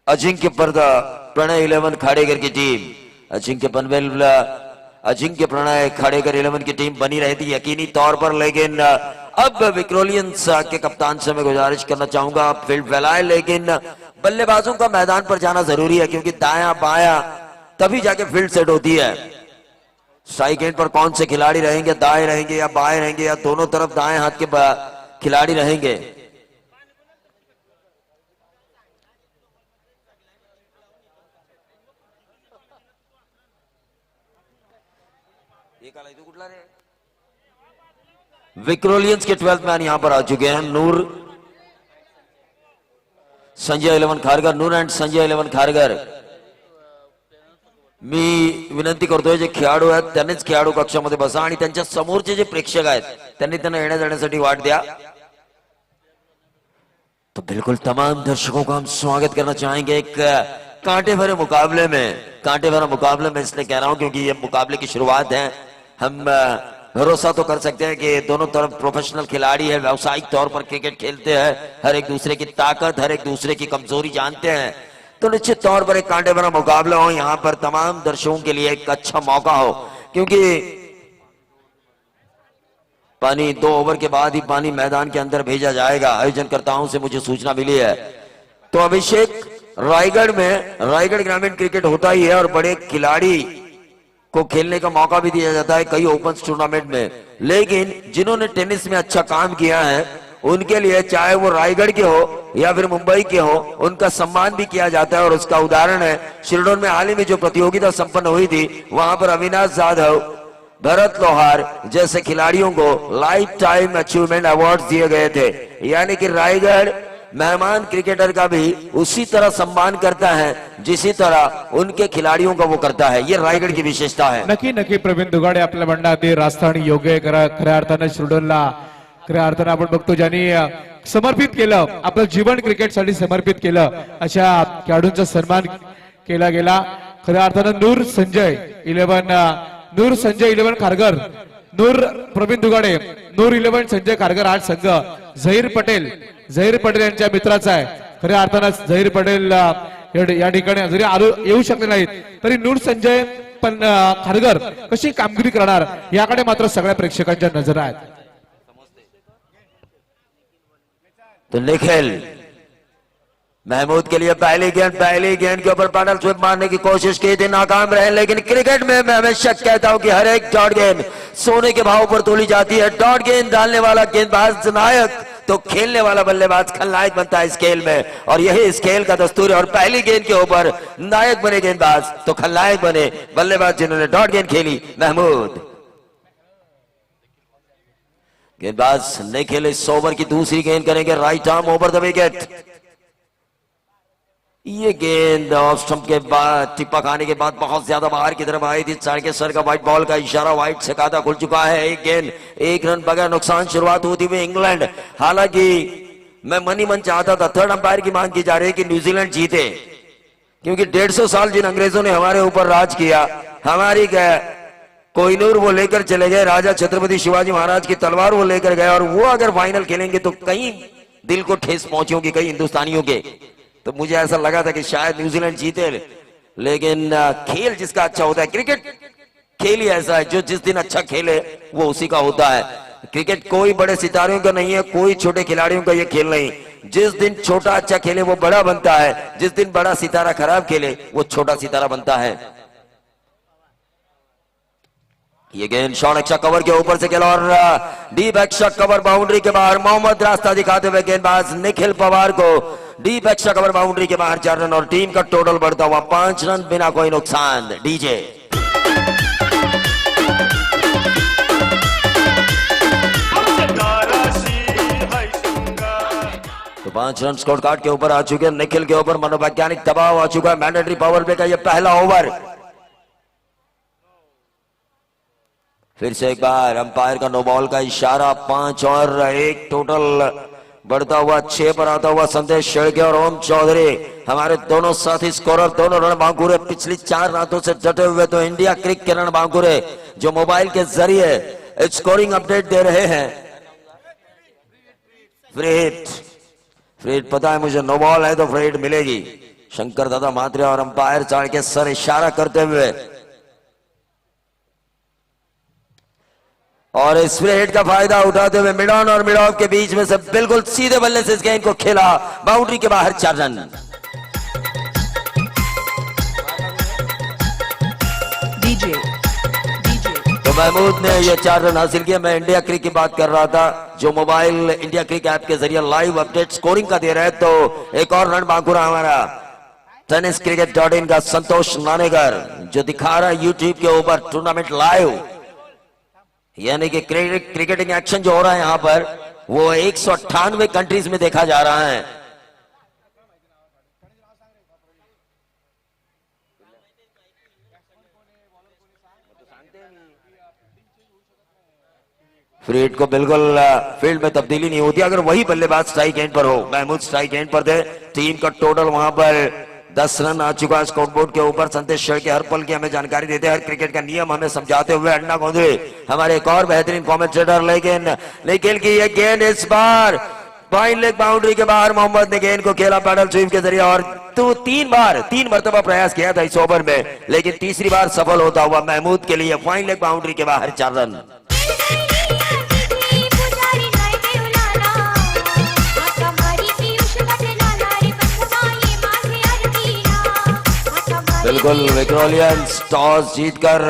अजिंक्य पर्दा प्रणय 11 खाड़ेकर की टीम, अजिंक्य प्रणय खाड़ेकर 11 की टीम बनी रहती यकीनी तौर पर, लेकिन अब विक्रोलियंस के कप्तान से मैं गुजारिश करना चाहूंगा आप फील्ड फैलाए, लेकिन बल्लेबाजों का मैदान पर जाना जरूरी है क्योंकि दाया बाया तभी जाके फील्ड सेट होती है। स्ट्राइक एंड पर कौन से खिलाड़ी रहेंगे, दाएं रहेंगे या बाएं रहेंगे या दोनों तरफ दाएं हाथ के खिलाड़ी रहेंगे। विक्रोलियंस के 12th मैन यहां पर आ चुके हैं, नूर संजय 11 खारगर, नूर अँड संजय 11 खारगर। मी विनंती करतोय जे खेळाडू आहेत त्यांनीच खेळाडू कक्षामध्ये बसा आणि त्यांच्या समोरचे जे प्रेक्षक आहेत त्यांनी त्यांना येण्या जाण्यासाठी वाट द्या। तो बिल्कुल तमाम दर्शकों का हम स्वागत करना चाहेंगे एक कांटे भरे मुकाबले में, इसलिए कह रहा हूं क्योंकि ये मुकाबले की शुरुआत है। हम भरोसा तो कर सकते हैं कि दोनों तरफ प्रोफेशनल खिलाड़ी है, व्यावसायिक तौर पर क्रिकेट खेलते हैं, हर एक दूसरे की ताकत, हर एक दूसरे की कमजोरी जानते हैं, तो निश्चित तौर पर एक कांटे भरा मुकाबला हो, यहाँ पर तमाम दर्शकों के लिए एक अच्छा मौका हो, क्योंकि पानी 2 ओवर के बाद ही पानी मैदान के अंदर भेजा जाएगा, आयोजनकर्ताओं से मुझे सूचना मिली है। तो अभिषेक रायगढ़ ग्रामीण क्रिकेट होता ही है और बड़े खिलाड़ी को खेलने का मौका भी दिया जाता है कई ओपन टूर्नामेंट में, लेकिन जिन्होंने टेनिस में अच्छा काम किया है उनके लिए चाहे वो रायगढ़ के हो या फिर मुंबई के हो, उनका सम्मान भी किया जाता है। और उसका उदाहरण है शिरडोन में हाल ही में जो प्रतियोगिता संपन्न हुई थी, वहां पर अविनाश जाधव, भरत लोहार जैसे खिलाड़ियों को लाइफ टाइम अचीवमेंट अवार्ड दिए गए थे। यानी कि रायगढ़ मेहमान क्रिकेटर का भी उसी तरह सम्मान करता है जिसी तरह उनके खिलाड़ियों का वो करता है, ये रायगढ़ की विशेषता है। नक्की प्रवीण दुगाडे आपल्या म्हणण्यात राजस्थानी योग्य खऱ्या अर्थाने शिरडोनला खऱ्या अर्थाने आपण बघतो ज्यांनी समर्पित केलं, आपलं जीवन क्रिकेटसाठी समर्पित केलं, अशा खेळाडूंचा सन्मान केला गेला। खऱ्या अर्थाने नूर संजय 11 खारगर, नूर प्रवीण दुगाडे, नूर 11 संजय खारगर आठ संघ, झहीर पटेल यांच्या मित्राचा आहे। खऱ्या अर्थाने झहीर पटेल या ठिकाणी जरी येऊ शकले नाहीत तरी नूर संजय पण खारगर कशी कामगिरी करणार याकडे मात्र सगळ्या प्रेक्षकांच्या नजर आहेत। तो निखिल महमूद के लिए पहली गेंद के ऊपर पैडल स्विप मारने की कोशिश की थी, नाकाम रहे। लेकिन क्रिकेट में मैं हमेशा कहता हूं कि हर एक डॉट गेंद सोने के भाव पर तोली जाती है। डॉट गेंद डालने वाला गेंदबाज नायक तो खेलने वाला बल्लेबाज खलनायक बनता है इस खेल में, और यही इस खेल का दस्तूर है। और पहली गेंद के ऊपर नायक बने गेंदबाज तो खलनायक बने बल्लेबाज जिन्होंने डॉट गेंद खेली, महमूद। गेंदबाज निखिल इस ओवर की दूसरी गेंद करेंगे right arm over the wicket. ये गेंद ऑफ स्टंप के बाद टिप्पा खाने के बाद बहुत ज्यादा बाहर की तरफ आई थी। सर का व्हाइट बॉल का इशारा, व्हाइट से खाता खुल चुका है। एक गेंद 1 रन बगैर नुकसान शुरुआत होती हुई इंग्लैंड। हालांकि मैं मनी मन चाहता था, थर्ड अंपायर की मांग की जा रही है कि न्यूजीलैंड जीते, क्योंकि 150 साल जिन अंग्रेजों ने हमारे ऊपर राज किया, हमारी कोहिनूर वो लेकर चले गए, राजा छत्रपति शिवाजी महाराज की तलवार वो लेकर गए, और वो अगर फाइनल खेलेंगे तो कहीं दिल को ठेस पहुंची होगी कई हिंदुस्तानियों के। तो मुझे ऐसा लगा था कि शायद न्यूजीलैंड जीते, लेकिन खेल जिसका अच्छा होता है, क्रिकेट खेल ही ऐसा है जो जिस दिन अच्छा खेले वो उसी का होता है। क्रिकेट कोई बड़े सितारों का नहीं है, कोई छोटे खिलाड़ियों का ये खेल नहीं। जिस दिन छोटा अच्छा खेले वो बड़ा बनता है, जिस दिन बड़ा सितारा खराब खेले वो छोटा सितारा बनता है। ये गेंद शॉट अच्छा कवर के ऊपर से खेला और डीप एक्स्ट्रा कवर बाउंड्री के बाहर। मोहम्मद रास्ता दिखाते हुए गेंदबाज निखिल पवार को डीप एक्स्ट्रा कवर बाउंड्री के बाहर 4 रन, और टीम का टोटल बढ़ता हुआ 5 रन बिना कोई नुकसान। डीजे तो 5 रन स्कोर कार्ड के ऊपर आ चुके हैं। निखिल के ऊपर मनोवैज्ञानिक दबाव आ चुका है। मैंडेटरी पावर प्ले का ये पहला ओवर। फिर से एक बार अंपायर का नो बॉल का इशारा। 5 और 1 टोटल बढ़ता हुआ 6 पर आता हुआ संदेश शेड़के और ओम चौधरी हमारे दोनों साथी स्कोरर, दोनों रण बांकुरे पिछली 4 रातों से डटे हुए। तो इंडिया क्रिक के रण बांकुरे जो मोबाइल के जरिए स्कोरिंग अपडेट दे रहे हैं। फ्री हिट पता है मुझे, नो बॉल है तो फ्री हिट मिलेगी। शंकर दादा मात्रे और अंपायर चाड़ के सर इशारा करते हुए और स्प्रे हिट का फायदा उठाते हुए मिड ऑन और मिड ऑफ के बीच में से बिल्कुल सीधे बल्ले से इस गेंद को खेला, बाउंड्री के बाहर 4 रन। तो महमूद ने ये 4 रन हासिल किया। मैं इंडिया क्रिक की बात कर रहा था, जो मोबाइल इंडिया क्रिक ऐप के जरिए लाइव अपडेट स्कोरिंग का दे रहे हैं। तो एक और रन बांकुरा हमारा tenniscricket.in का संतोष नानेकर जो दिखा रहा है यूट्यूब के ऊपर टूर्नामेंट लाइव, यानी कि क्रिकेटिंग एक्शन जो हो रहा है यहां पर वो 198 कंट्रीज में देखा जा रहा है। फ्री हिट को बिल्कुल फील्ड में तब्दीली नहीं होती अगर वही बल्लेबाज स्ट्राइक एंड पर हो। महमूद स्ट्राइक एंड पर थे। टीम का टोटल वहां पर 10 रन आ चुका है स्कोर बोर्ड के ऊपर। संदेश शेर के हर पल की हमें जानकारी देते हैं, हर क्रिकेट का नियम हमें समझाते हुए अन्ना गोंधे हमारे एक और बेहतरीन कमेंटेटर। लेकिन निखिल की ये गेंद इस बार फाइन लेग बाउंड्री के बाहर मोहम्मद ने गेंद को खेला पैडल स्वीप के जरिए और तो 3 मरतबा प्रयास किया था इस ओवर में, लेकिन तीसरी बार सफल होता हुआ महमूद के लिए फाइन लेग बाउंड्री के बाहर 4 रन। बिल्कुल विक्टोरियंस टॉस जीतकर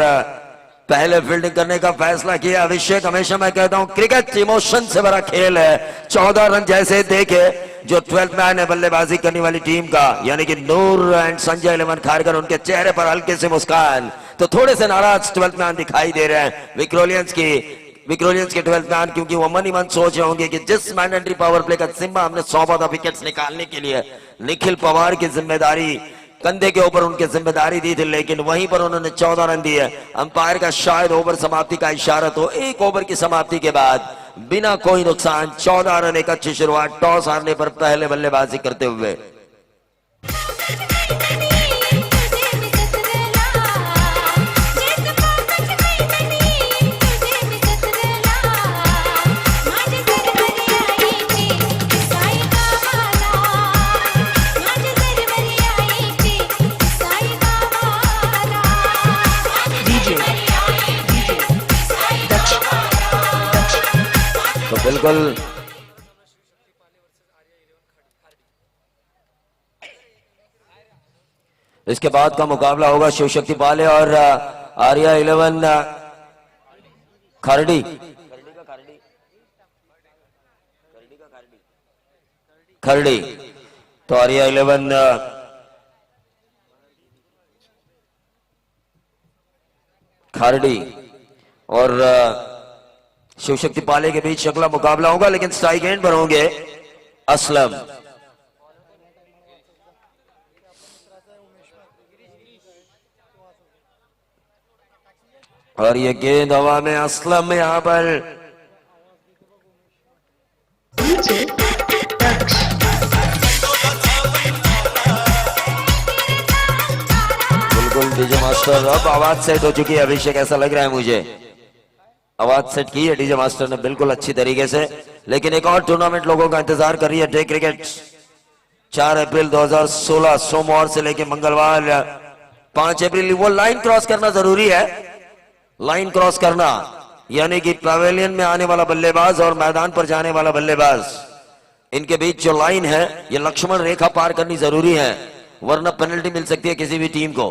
पहले फील्डिंग करने का फैसला किया। अभिषेक, हमेशा मैं कहता हूं क्रिकेट इमोशन से भरा खेल है। 14 रन जैसे देखे जो 12th मैन है बल्लेबाजी करने वाली टीम का, यानी कि नूर एंड संजय इलेवन खारकर, उनके चेहरे पर हल्के से मुस्कान, तो थोड़े से नाराज 12th मैन दिखाई दे रहे हैं विक्टोरियंस के 12th मैन, क्योंकि वो मन ही मन सोच रहे होंगे कि जिस मैंडेटरी पावर प्ले का जिम्मा हमने सौंपा था विकेट्स निकालने के लिए, निखिल पवार की जिम्मेदारी कंधे के ऊपर उनकी जिम्मेदारी दी थी, लेकिन वहीं पर उन्होंने 14 रन दिए। अंपायर का शायद ओवर समाप्ति का इशारा, तो एक ओवर की समाप्ति के बाद बिना कोई नुकसान 14 रन, एक अच्छी शुरुआत टॉस हारने पर पहले बल्लेबाजी करते हुए। तो बिल्कुल इसके बाद का मुकाबला होगा शिव शक्ति पाले और आर्या 11 खरड़ी। तो आर्या 11 खरड़ी और शिव शक्ति पाले के बीच अगला मुकाबला होगा, लेकिन स्ट्राइक एंड पर होंगे असलम। और ये गेंद हवा में, असलम में यहां पर बिल्कुल डीजे मास्टर अब आवाज सेट हो चुकी है। अभिषेक, ऐसा लग रहा है मुझे आवाज सेट की है डीजे मास्टर ने बिल्कुल अच्छी तरीके से। लेकिन एक और टूर्नामेंट लोगों का इंतजार कर रही है, डे क्रिकेट 4 अप्रैल 2016 सोमवार से लेकर मंगलवार 5 अप्रैल। वो लाइन क्रॉस करना जरूरी है, लाइन क्रॉस करना, यानी कि पवेलियन में आने वाला बल्लेबाज और मैदान पर जाने वाला बल्लेबाज, इनके बीच जो लाइन है ये लक्ष्मण रेखा पार करनी जरूरी है, वरना पेनल्टी मिल सकती है किसी भी टीम को।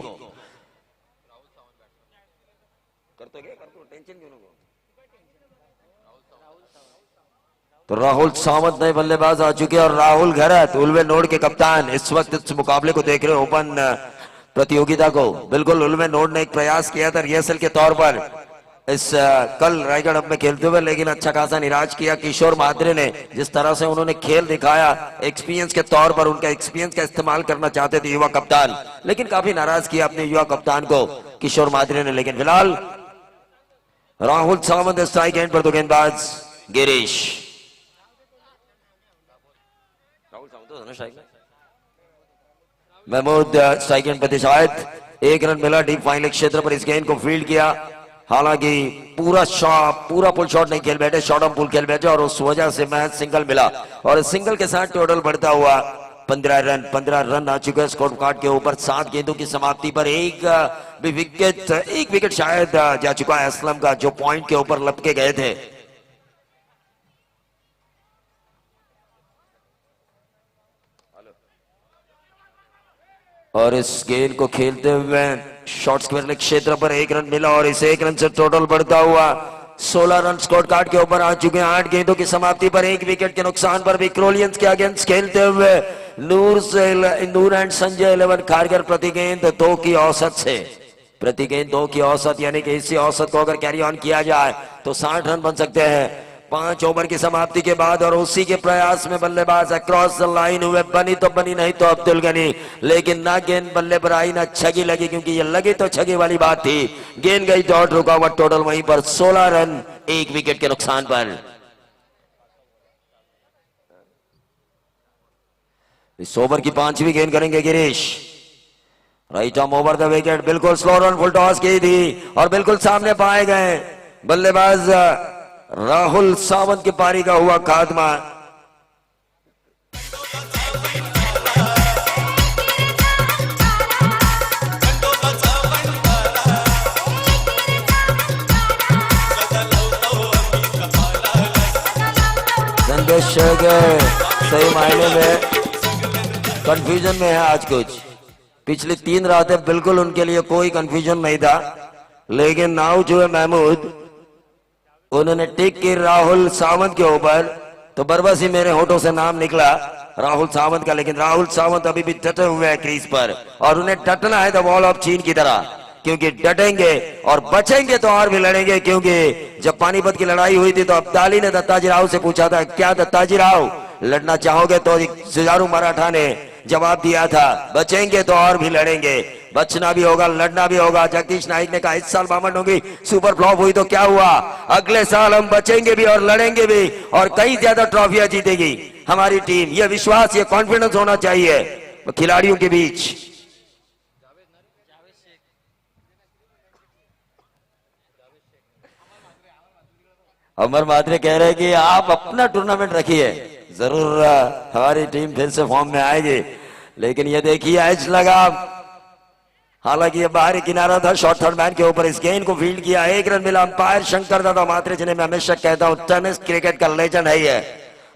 तो राहुल सावंत नए बल्लेबाज आ चुके हैं और राहुल घरत उल्वे नोड के कप्तान इस वक्त इस मुकाबले को देख रहे, ओपन प्रतियोगिता को। बिल्कुल उल्वे नोड ने एक प्रयास किया था रिहर्सल के तौर पर इस कल रायगढ़ में खेलते हुए, लेकिन अच्छा खासा निराश किया किशोर महात्रे ने। जिस तरह से उन्होंने खेल दिखाया एक्सपीरियंस के तौर पर, उनका एक्सपीरियंस का इस्तेमाल करना चाहते थे युवा कप्तान, लेकिन काफी नाराज किया अपने युवा कप्तान को किशोर महात्रे ने। लेकिन फिलहाल राहुल सावंत स्ट्राइक एंड पर, तो गेंदबाज गिरीश महमूद स्ट्राइक एंड पर, शायद 1 रन मिला डीप फाइन लेग क्षेत्र पर। इस गेंद को फील्ड किया, हालांकि पूरा पुल शॉट नहीं खेल बैठे, शॉर्ट ऑन पुल खेल बैठे और उस वजह से मैच सिंगल मिला और सिंगल के साथ टोटल बढ़ता हुआ 15 रन आ चुके हैं स्कोर कार्ड के ऊपर। 7 गेंदों की समाप्ति पर एक विकेट शायद जा चुका है असलम का, जो पॉइंट के ऊपर लपके गए थे। और इस गेंद को खेलते हुए शॉर्ट स्क्वायर क्षेत्र पर 1 रन मिला और इस 1 रन से टोटल बढ़ता हुआ 16 रन स्कोर कार्ड के ऊपर आ चुके हैं। 8 गेंदों की समाप्ति पर 1 विकेट के नुकसान पर विक्रोलियंस के अगेंस्ट खेलते हुए नूर एंड संजय 11 खारगर प्रति गेंद 2 की औसत से, प्रति गेंद 2 की औसत, यानी कि इसी औसत को अगर कैरी ऑन किया जाए तो 60 रन बन सकते हैं 5 ओवर की समाप्ति के बाद। और उसी के प्रयास में बल्लेबाज अक्रॉस द लाइन हुए, बनी तो बनी, नहीं तो अब्दुल गनी, लेकिन ना गेंद बल्ले पर आई ना छगी लगी, क्योंकि ये लगी तो छगी वाली बात थी। गेंद गई डॉट, रुका हुआ टोटल वहीं पर 16 रन 1 विकेट के नुकसान पर। इस ओवर की 5वीं गेंद करेंगे Girish, right arm over the wicket, बिल्कुल स्लो रन फुल टॉस की थी और बिल्कुल सामने पाए गए बल्लेबाज राहुल सावंत की पारी का हुआ खात्मा। संदेश सही मायने में कंफ्यूजन में है आज कुछ। पिछली 3 रातें बिल्कुल उनके लिए कोई कंफ्यूजन नहीं था, लेकिन नाउ जो है महमूद उन्होंने टिक की राहुल सावंत के ऊपर, तो बरबस ही मेरे होठों से नाम निकला राहुल सावंत का। लेकिन राहुल सावंत अभी भी डटे हुए हैं क्रीज पर और उन्हें डटना है द वॉल ऑफ चीन की तरह, क्योंकि डटेंगे और बचेंगे तो और भी लड़ेंगे। क्योंकि जब पानीपत की लड़ाई हुई थी तो अब्दाली ने दत्ताजी राव से पूछा था, क्या दत्ताजी राव लड़ना चाहोगे? तो जुझारू मराठा ने जवाब दिया था, बचेंगे तो और भी लड़ेंगे, बचना भी होगा, लड़ना भी होगा। जगदीश नाइक ने कहा इस साल बामन होगी, सुपर फ्लॉप हुई तो क्या हुआ, अगले साल हम बचेंगे भी और लड़ेंगे भी और कई ज्यादा ट्रॉफियां जीतेगी हमारी टीम। यह विश्वास, यह कॉन्फिडेंस होना चाहिए खिलाड़ियों के बीच। अमर मात्रे कह रहे हैं कि आप अपना टूर्नामेंट रखिए, जरूर हमारी टीम फिर से फॉर्म में आएगी। लेकिन ये देखिए एज लगा, हालांकि ये बाहरी किनारा था, शॉर्ट थर्ड मैन के ऊपर इस गेंद को फील्ड किया, 1 रन मिला। अंपायर शंकर दादा मात्रे, जिन्हें मैं हमेशा कहता हूं टेनिस क्रिकेट का लेजेंड है ये।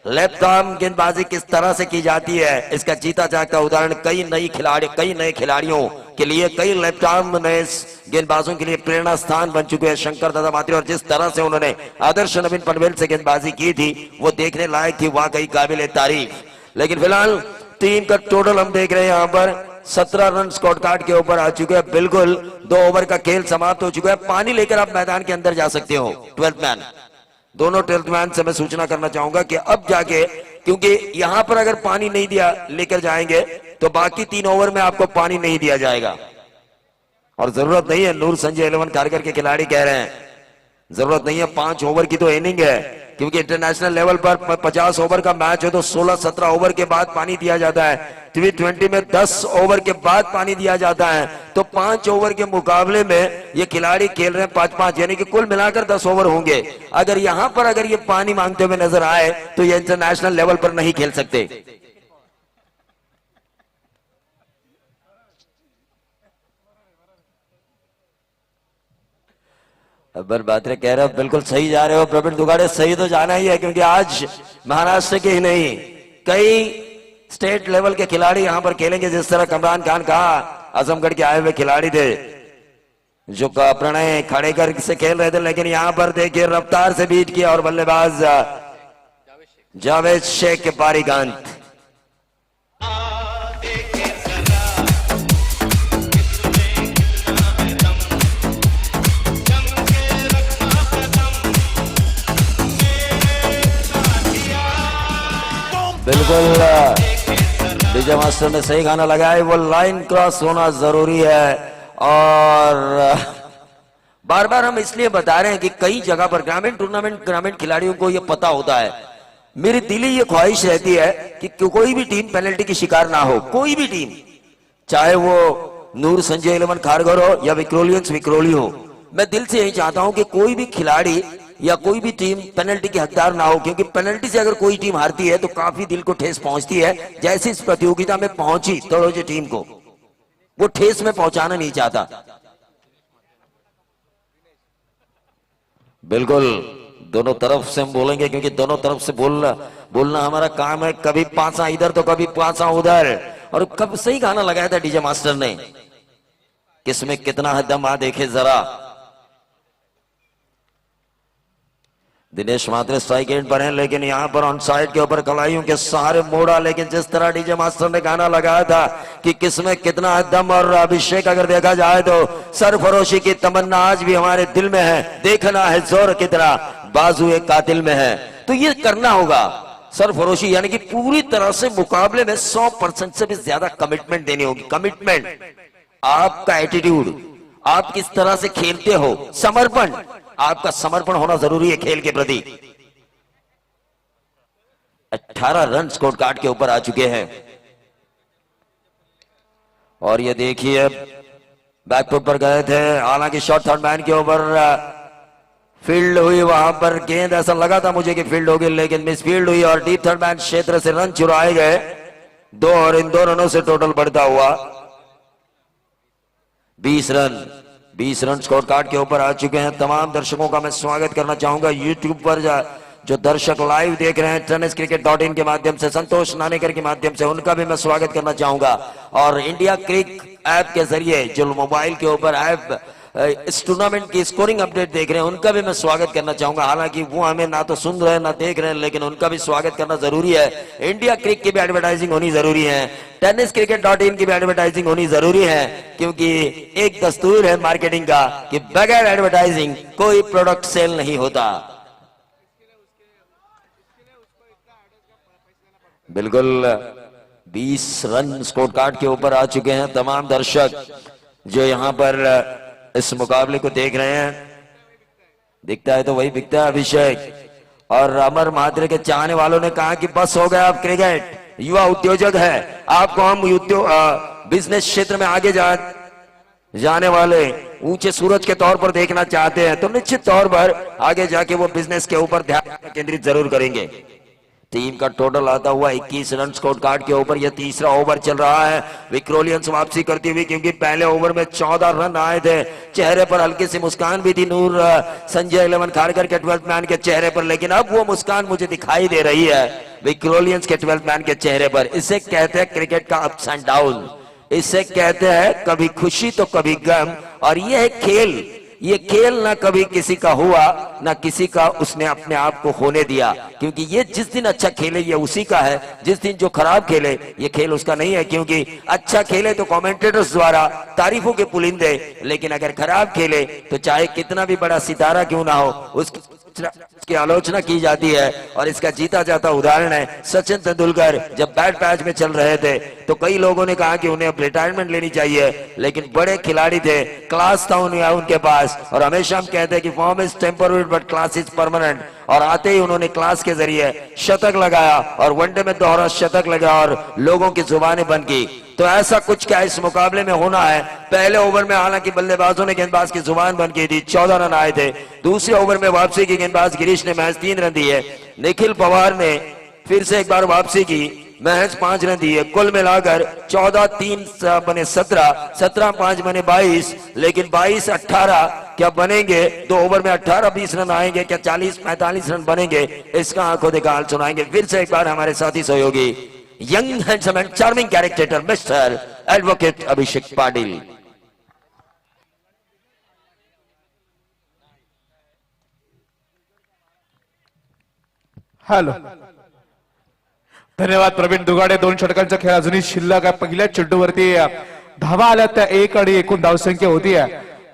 लेफ्ट आर्म गेंदबाजी किस तरह से की जाती है इसका जीता जागता उदाहरण कई नए खिलाड़ियों के लिए, कई लेफ्ट आर्म नए गेंदबाजों के लिए प्रेरणा स्थान बन चुके हैं शंकर दादा मात्रे। और जिस तरह से उन्होंने आदर्श नवीन पनवेल से गेंदबाजी की थी वो देखने लायक थी, वाकई काबिल तारीफ। लेकिन फिलहाल टीम का टोटल हम देख रहे हैं यहाँ पर 17 रन स्कोर कार्ड के ऊपर आ चुके हैं। बिल्कुल 2 ओवर का खेल समाप्त हो चुका है। पानी लेकर आप मैदान के अंदर जा सकते हो। 12th मैन, दोनों 12th मैन से मैं सूचना करना चाहूंगा कि अब जाके, क्योंकि यहां पर अगर पानी नहीं दिया लेकर जाएंगे तो बाकी 3 ओवर में आपको पानी नहीं दिया जाएगा। और जरूरत नहीं है, नूर संजय 11 खारगर के खिलाड़ी कह रहे हैं जरूरत नहीं है, 5 ओवर की तो इनिंग है, क्योंकि इंटरनेशनल लेवल पर 50 ओवर का मैच हो तो 16-17 ओवर के बाद पानी दिया जाता है। T20 में 10 ओवर के बाद पानी दिया जाता है। तो 5 ओवर के मुकाबले में ये खिलाड़ी खेल रहे हैं 5-5, यानी कि कुल मिलाकर 10 ओवर होंगे। अगर यहां पर अगर ये पानी मांगते हुए नजर आए तो ये इंटरनेशनल लेवल पर नहीं खेल सकते। अकबर बात्रे कह रहे हो बिल्कुल सही जा रहे हो प्रवीण दुगाड़े, सही तो जाना ही है, क्योंकि आज महाराष्ट्र के ही नहीं कई स्टेट लेवल के खिलाड़ी यहां पर खेलेंगे। जिस तरह कमरान खान कहा आजमगढ़ के आए हुए खिलाड़ी थे जो प्रणय खड़ेकर से खेल रहे थे, लेकिन यहां पर देखिए रफ्तार से बीट किया और बल्लेबाज जावेद शेख के पारीकांत। बिल्कुल डीजे मास्टर ने सही गाना लगाया, वो लाइन क्रॉस होना जरूरी है। और बार बार हम इसलिए बता रहे हैं कि कई जगह पर ग्रामीण टूर्नामेंट, ग्रामीण खिलाड़ियों को ये पता होता है। मेरी दिली ये ख्वाहिश रहती है कि कोई भी टीम पेनल्टी की शिकार ना हो, कोई भी टीम, चाहे वो नूर संजय 11 खारगर हो या विक्रोलियंस विक्रोली हो। मैं दिल से यही चाहता हूं कि कोई भी खिलाड़ी या कोई भी टीम पेनल्टी की हकदार ना हो, क्योंकि पेनल्टी से अगर कोई टीम हारती है तो काफी दिल को ठेस पहुंचती है। जैसे इस प्रतियोगिता में पहुंची तड़ोजी टीम को वो ठेस में पहुंचाना नहीं चाहता। बिल्कुल दोनों तरफ से हम बोलेंगे, क्योंकि दोनों तरफ से बोलना हमारा काम है। कभी पासा इधर तो कभी पासा उधर, और कब सही गाना लगाया था डीजे मास्टर ने, किसमें कितना है दम आ देखे जरा। दिनेश मात्रे स्ट्राइक एंड पर हैं, लेकिन यहां पर ऑन साइड के ऊपर कलाइयों के सहारे मोड़ा। लेकिन जिस तरह डीजे मास्टर ने गाना लगाया था कि किसमें कितना है दम, और अभिषेक अगर देखा जाए तो सरफरोशी की तमन्ना आज भी हमारे दिल में है। देखना है जोर कितना बाजू एक कातिल में है, तो ये करना होगा सरफरोशी, यानी कि पूरी तरह से मुकाबले में 100% से भी ज्यादा कमिटमेंट देनी होगी। कमिटमेंट, आपका एटीट्यूड, आप किस तरह से खेलते हो, समर्पण, आपका समर्पण होना जरूरी है खेल के प्रति। 18 रन स्कोर कार्ड के ऊपर आ चुके हैं, और ये देखिए बैकफुट पर गए थे, हालांकि शॉट थर्ड मैन के ऊपर फील्ड हुई, वहां पर गेंद ऐसा लगा था मुझे कि फील्ड होगी, लेकिन मिस फील्ड हुई और डीप थर्ड मैन क्षेत्र से रन चुराए गए 2, और इन 2 रनों से टोटल बढ़ता हुआ 20 रन स्कोर कार्ड के ऊपर आ चुके हैं। तमाम दर्शकों का मैं स्वागत करना चाहूंगा यूट्यूब पर जो दर्शक लाइव देख रहे हैं tenniscricket.in के माध्यम से, संतोष नानेकर के माध्यम से, उनका भी मैं स्वागत करना चाहूंगा। और इंडिया क्रिक ऐप के जरिए जो मोबाइल के ऊपर ऐप इस टूर्नामेंट की स्कोरिंग अपडेट देख रहे हैं, उनका भी मैं स्वागत करना चाहूंगा। हालांकि वो हमें ना तो सुन रहे हैं ना देख रहे हैं, लेकिन उनका भी स्वागत करना जरूरी है। इंडिया क्रिक की भी एडवर्टाइजिंग होनी जरूरी है, tenniscricket.in की भी एडवर्टाइजिंग होनी जरूरी है, क्योंकि एक दस्तूर है मार्केटिंग का कि बगैर एडवर्टाइजिंग कोई प्रोडक्ट सेल नहीं होता। बिल्कुल 20 रन स्कोर कार्ड के ऊपर आ चुके हैं तमाम दर्शक जो यहां पर इस मुकाबले को देख रहे हैं। दिखता है तो वही बिकता है अभिषेक। और अमर महात्रे के चाहने वालों ने कहा कि बस हो गया, अब क्रिकेट युवा उद्योजक है, आपको हम बिजनेस क्षेत्र में आगे जाने वाले ऊंचे सूरज के तौर पर देखना चाहते हैं, तो निश्चित तौर पर आगे जाके वो बिजनेस के ऊपर ध्यान केंद्रित जरूर करेंगे। टीम का टोटल आता हुआ 21 रन स्कोर कार्ड के ऊपर यह तीसरा ओवर चल रहा है। विक्रोलियंस वापसी करती हुई, क्योंकि पहले ओवर में 14 रन आए थे, चेहरे पर हल्की सी मुस्कान भी थी नूर संजय 11 खारकर के 12th मैन के चेहरे पर, लेकिन अब वो मुस्कान मुझे दिखाई दे रही है विक्रोलियंस के 12th मैन के चेहरे पर। इसे कहते हैं क्रिकेट का अप्स एंड डाउन, इसे कहते हैं कभी खुशी तो कभी गम। और यह खेल, ये खेल ना कभी किसी का हुआ ना किसी का उसने अपने आप को होने दिया, क्योंकि ये जिस दिन अच्छा खेले ये उसी का है, जिस दिन जो खराब खेले ये खेल उसका नहीं है। क्योंकि अच्छा खेले तो कमेंटेटर्स द्वारा तारीफों के पुलिंदे, लेकिन अगर खराब खेले तो चाहे कितना भी बड़ा सितारा क्यों ना हो उसकी आलोचना की जाती है। और इसका जीता जाता उदाहरण है सचिन तेंदुलकर। जब बैट पैच में चल रहे थे तो कई लोगों ने कहा कि उन्हें अब रिटायरमेंट लेनी चाहिए, लेकिन बड़े खिलाड़ी थे, क्लास था उनके पास, और हमेशा हम कहते हैं कि form is temporary but class is permanent. और आते ही उन्होंने क्लास के जरिए शतक लगाया, और वनडे में दोहरा शतक लगा और लोगों की जुबानें बन गई। तो ऐसा कुछ क्या इस मुकाबले में होना है। पहले ओवर में हालांकि बल्लेबाजों ने गेंदबाज की जुबान बन की थी, 14 रन आए थे। दूसरे ओवर में वापसी की गेंदबाज गिरीश ने महज 3 रन दिए। निखिल पवार ने फिर से एक बार वापसी की, महज 5 रन दिए। कुल मिलाकर 14-3 बने 17-5 बने 22, लेकिन 22-18 क्या बनेंगे? 2 ओवर में 18-20 रन आएंगे, क्या 40-45 रन बनेंगे? इसका आंखों देखा हाल सुनाएंगे फिर से एक बार हमारे साथी सहयोगी young handsome and charming character mister advocate Abhishek Patil. Hello, धन्यवाद प्रवीण दुगाडे। 2 षटकांचा खेळ अजूनही शिल्लक आहे। पहिल्या चेंडूवरती धावा आल्या त्या 1 आणि एकूण धावसंख्या होती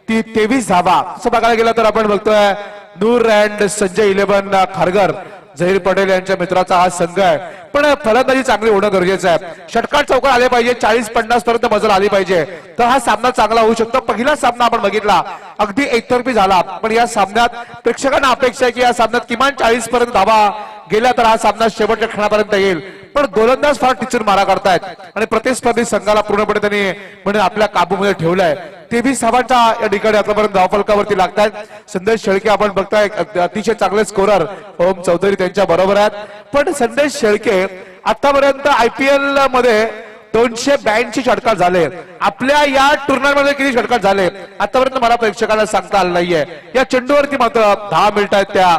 ती 23 धावा। असं बघायला गेलं तर आपण बघतोय नूर अँड संजय 11 खारघर झहीर पटेल यांच्या मित्राचा हा संघ आहे, पण फलंदाजी चांगली होणं गरजेचं आहे। षटकार चौकार आले पाहिजे, 40-50 पर्यंत मजल आली पाहिजे, तर हा सामना चांगला होऊ शकतो। पहिला सामना आपण बघितला अगदी एकतर्फी झाला, पण या सामन्यात प्रेक्षकांना अपेक्षा आहे की या सामन्यात किमान 40 पर्यंत धावा गेल्या तर हा सामना शेवटच्या क्षणापर्यंत येईल। पण गोलंदाज फार टिचून मारा करतायत आणि प्रतिस्पर्धी संघाला पूर्णपणे त्यांनी म्हणजे आपल्या काबूमध्ये ठेवलंय। 23 धावांच्या या ठिकाणी आतापर्यंत धावफलकावरती लागतात। संदेश शेळके आपण बघताय अतिशय चांगले स्कोरर ओम चौधरी त्यांच्या बरोबर आहेत, पण संदेश शेळके आतापर्यंत IPL मध्ये 282 षटकार झाले। आपल्या या टुर्नामेंट मध्ये किती षटकार झाले आतापर्यंत मला प्रेक्षकांना सांगता आलं नाहीये। या चेंडूवरती मात्र 10 मिनिटं आहेत त्या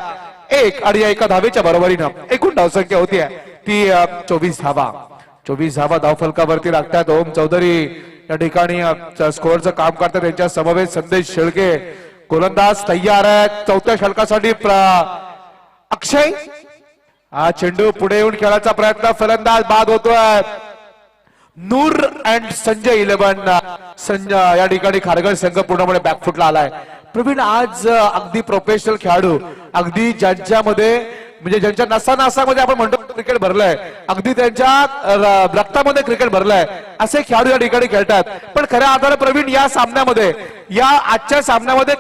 एक आणि या एका धावेच्या बरोबरीनं एकूण धावसंख्या होती ती 24 धावा। 24 धावा धावफलकावरती लागतात। ओम चौधरी या ठिकाणी स्कोअरचं काम करतात, त्यांच्या समवेत संदेश शेळके गोलंदाज तयार आहेत चौथ्या षटकासाठी। अक्षय हा चेंडू पुढे येऊन खेळायचा प्रयत्न, फलंदाज बाद होतोय। नूर अँड संजय 11 संजय या ठिकाणी खारघर संघ पूर्णपणे बॅकफुटला आलाय। प्रवीण आज अगदी प्रोफेशनल खेळाडू, अगदी ज्यांच्यामध्ये म्हणजे ज्यांच्या नसामध्ये आपण म्हणतो क्रिकेट भरलंय, अगदी त्यांच्या रक्तामध्ये क्रिकेट भरलंय असे खेळाडू या ठिकाणी खेळतात। पण खऱ्या अर्थाने प्रवीण या सामन्यामध्ये या आजच्या सामन्यामध्ये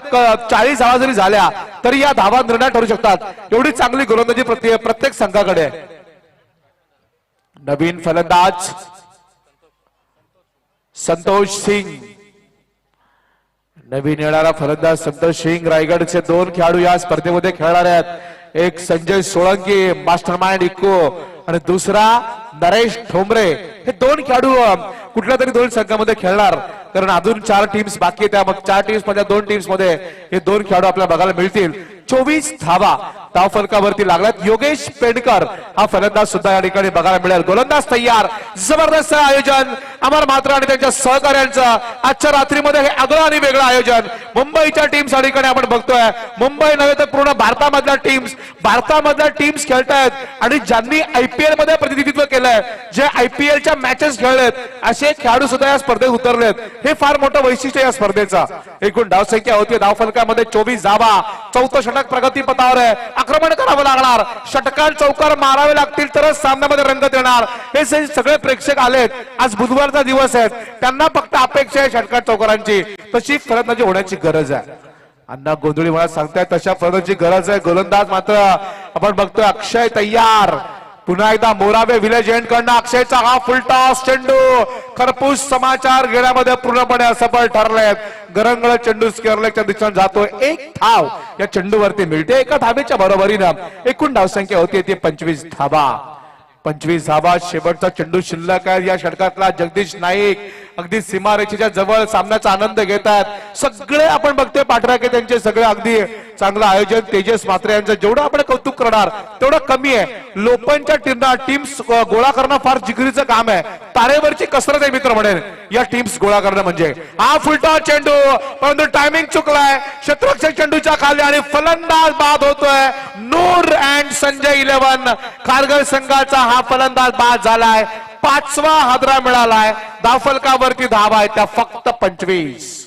40 धावा जरी झाल्या तरी या धावा निर्णय ठरू शकतात एवढी चांगली गोलंदाजी प्रत्येक संघाकडे आहे। नवीन फलंदाज संतोष सिंग, नवीन येणारा फलंदाज संतोष सिंग। रायगडचे 2 खेळाडू या स्पर्धेमध्ये खेळणार आहेत, एक संजय सोळंकी मास्टरमाइंड इको आणि दुसरा नरेश ठोंबरे। हे 2 खेळाडू कुठल्या तरी 2 संघामध्ये खेळणार, कारण अजून 4 टीम्स बाकी आहेत, मग 4 टीम्स मध्ये 2 टीम्स मध्ये हे 2 खेळाडू आपल्याला बघायला मिळतील। 24 धावा धावफलकावरती लागल्यात। योगेश पेडकर हा फलंदाज सुद्धा या ठिकाणी बघायला मिळेल। गोलंदाज तयार, जबरदस्त आयोजन अमर मात्रा आणि त्यांच्या सहकार्यांचं आजच्या रात्रीमध्ये हे आगळं आणि वेगळं आयोजन मुंबईच्या टीम्स या ठिकाणी आपण बघतोय। मुंबई नव्हे तर पूर्ण भारतामधल्या टीम्स खेळतायत आणि ज्यांनी IPL मध्ये प्रतिनिधित्व केलंय, जे IPL च्या मॅचेस खेळलेत असे खेळाडू सुद्धा या स्पर्धेत उतरलेत। हे फार मोठं वैशिष्ट्य या स्पर्धेचा। एकूण धावसंख्या होती धावफलकामध्ये 24 धावा, चौथं षटक प्रगतीपथावर आहे। आक्रमण करावं लागणार, षटकार चौकार मारावे लागतील तरच सामन्यामध्ये रंगत येणार। हे सगळे प्रेक्षक आलेत, आज बुधवारचा दिवस आहे, त्यांना फक्त अपेक्षा आहे षटकार चौकारांची, तशी फलंदाजी होण्याची गरज आहे। अण्णा गोंधळी मला सांगतायत तशा फलंदाजी गरज आहे। गोलंदाज मात्र आपण बघतोय अक्षय तयार, पुन्हा एकदा मोरावे विलेज एंड कडनं अक्षयचा हा फुलटॉस चेंडू खरपूस समाचार घेण्यामध्ये पूर्णपणे असफल ठरलेत। गरंगळ चेंडू स्क्वेअरलेगच्या दिशेने जातोय, 1 धाव या चेंडूवरती मिळते। एका धावेच्या बरोबरीनं एकूण धावसंख्या होती ती 25 धावा। 25 धावा, शेवटचा चेंडू शिल्लक आहे। या षटकातला जगदीश नाईक अगदी सीमारेषेच्या जवळ सामन्याचा आनंद घेतात। सगळे आपण बघतोय पाठराखे त्यांचे सगळे अगदी चांगलं आयोजन। तेजस मात्रे यांचं जेवढं आपण कौतुक करणार तेवढं कमी आहे। लोपनच्या टीम्स गोळा करणं फार जिगरीचं काम आहे, तारेवरची कसरत आहे मित्र म्हणेन या टीम्स गोळा करणं म्हणजे। हा फुलटा चेंडू, परंतु टायमिंग चुकलाय शत्रुक्षक चेंडूच्या खाली आणि फलंदाज बाद होतोय। नूर अँड संजय 11 खारघर संघाचा हा फलंदाज बाद झालाय। 5वा हादरा मिळालाय। धावफलकावरती धावा आहेत त्या फक्त 25।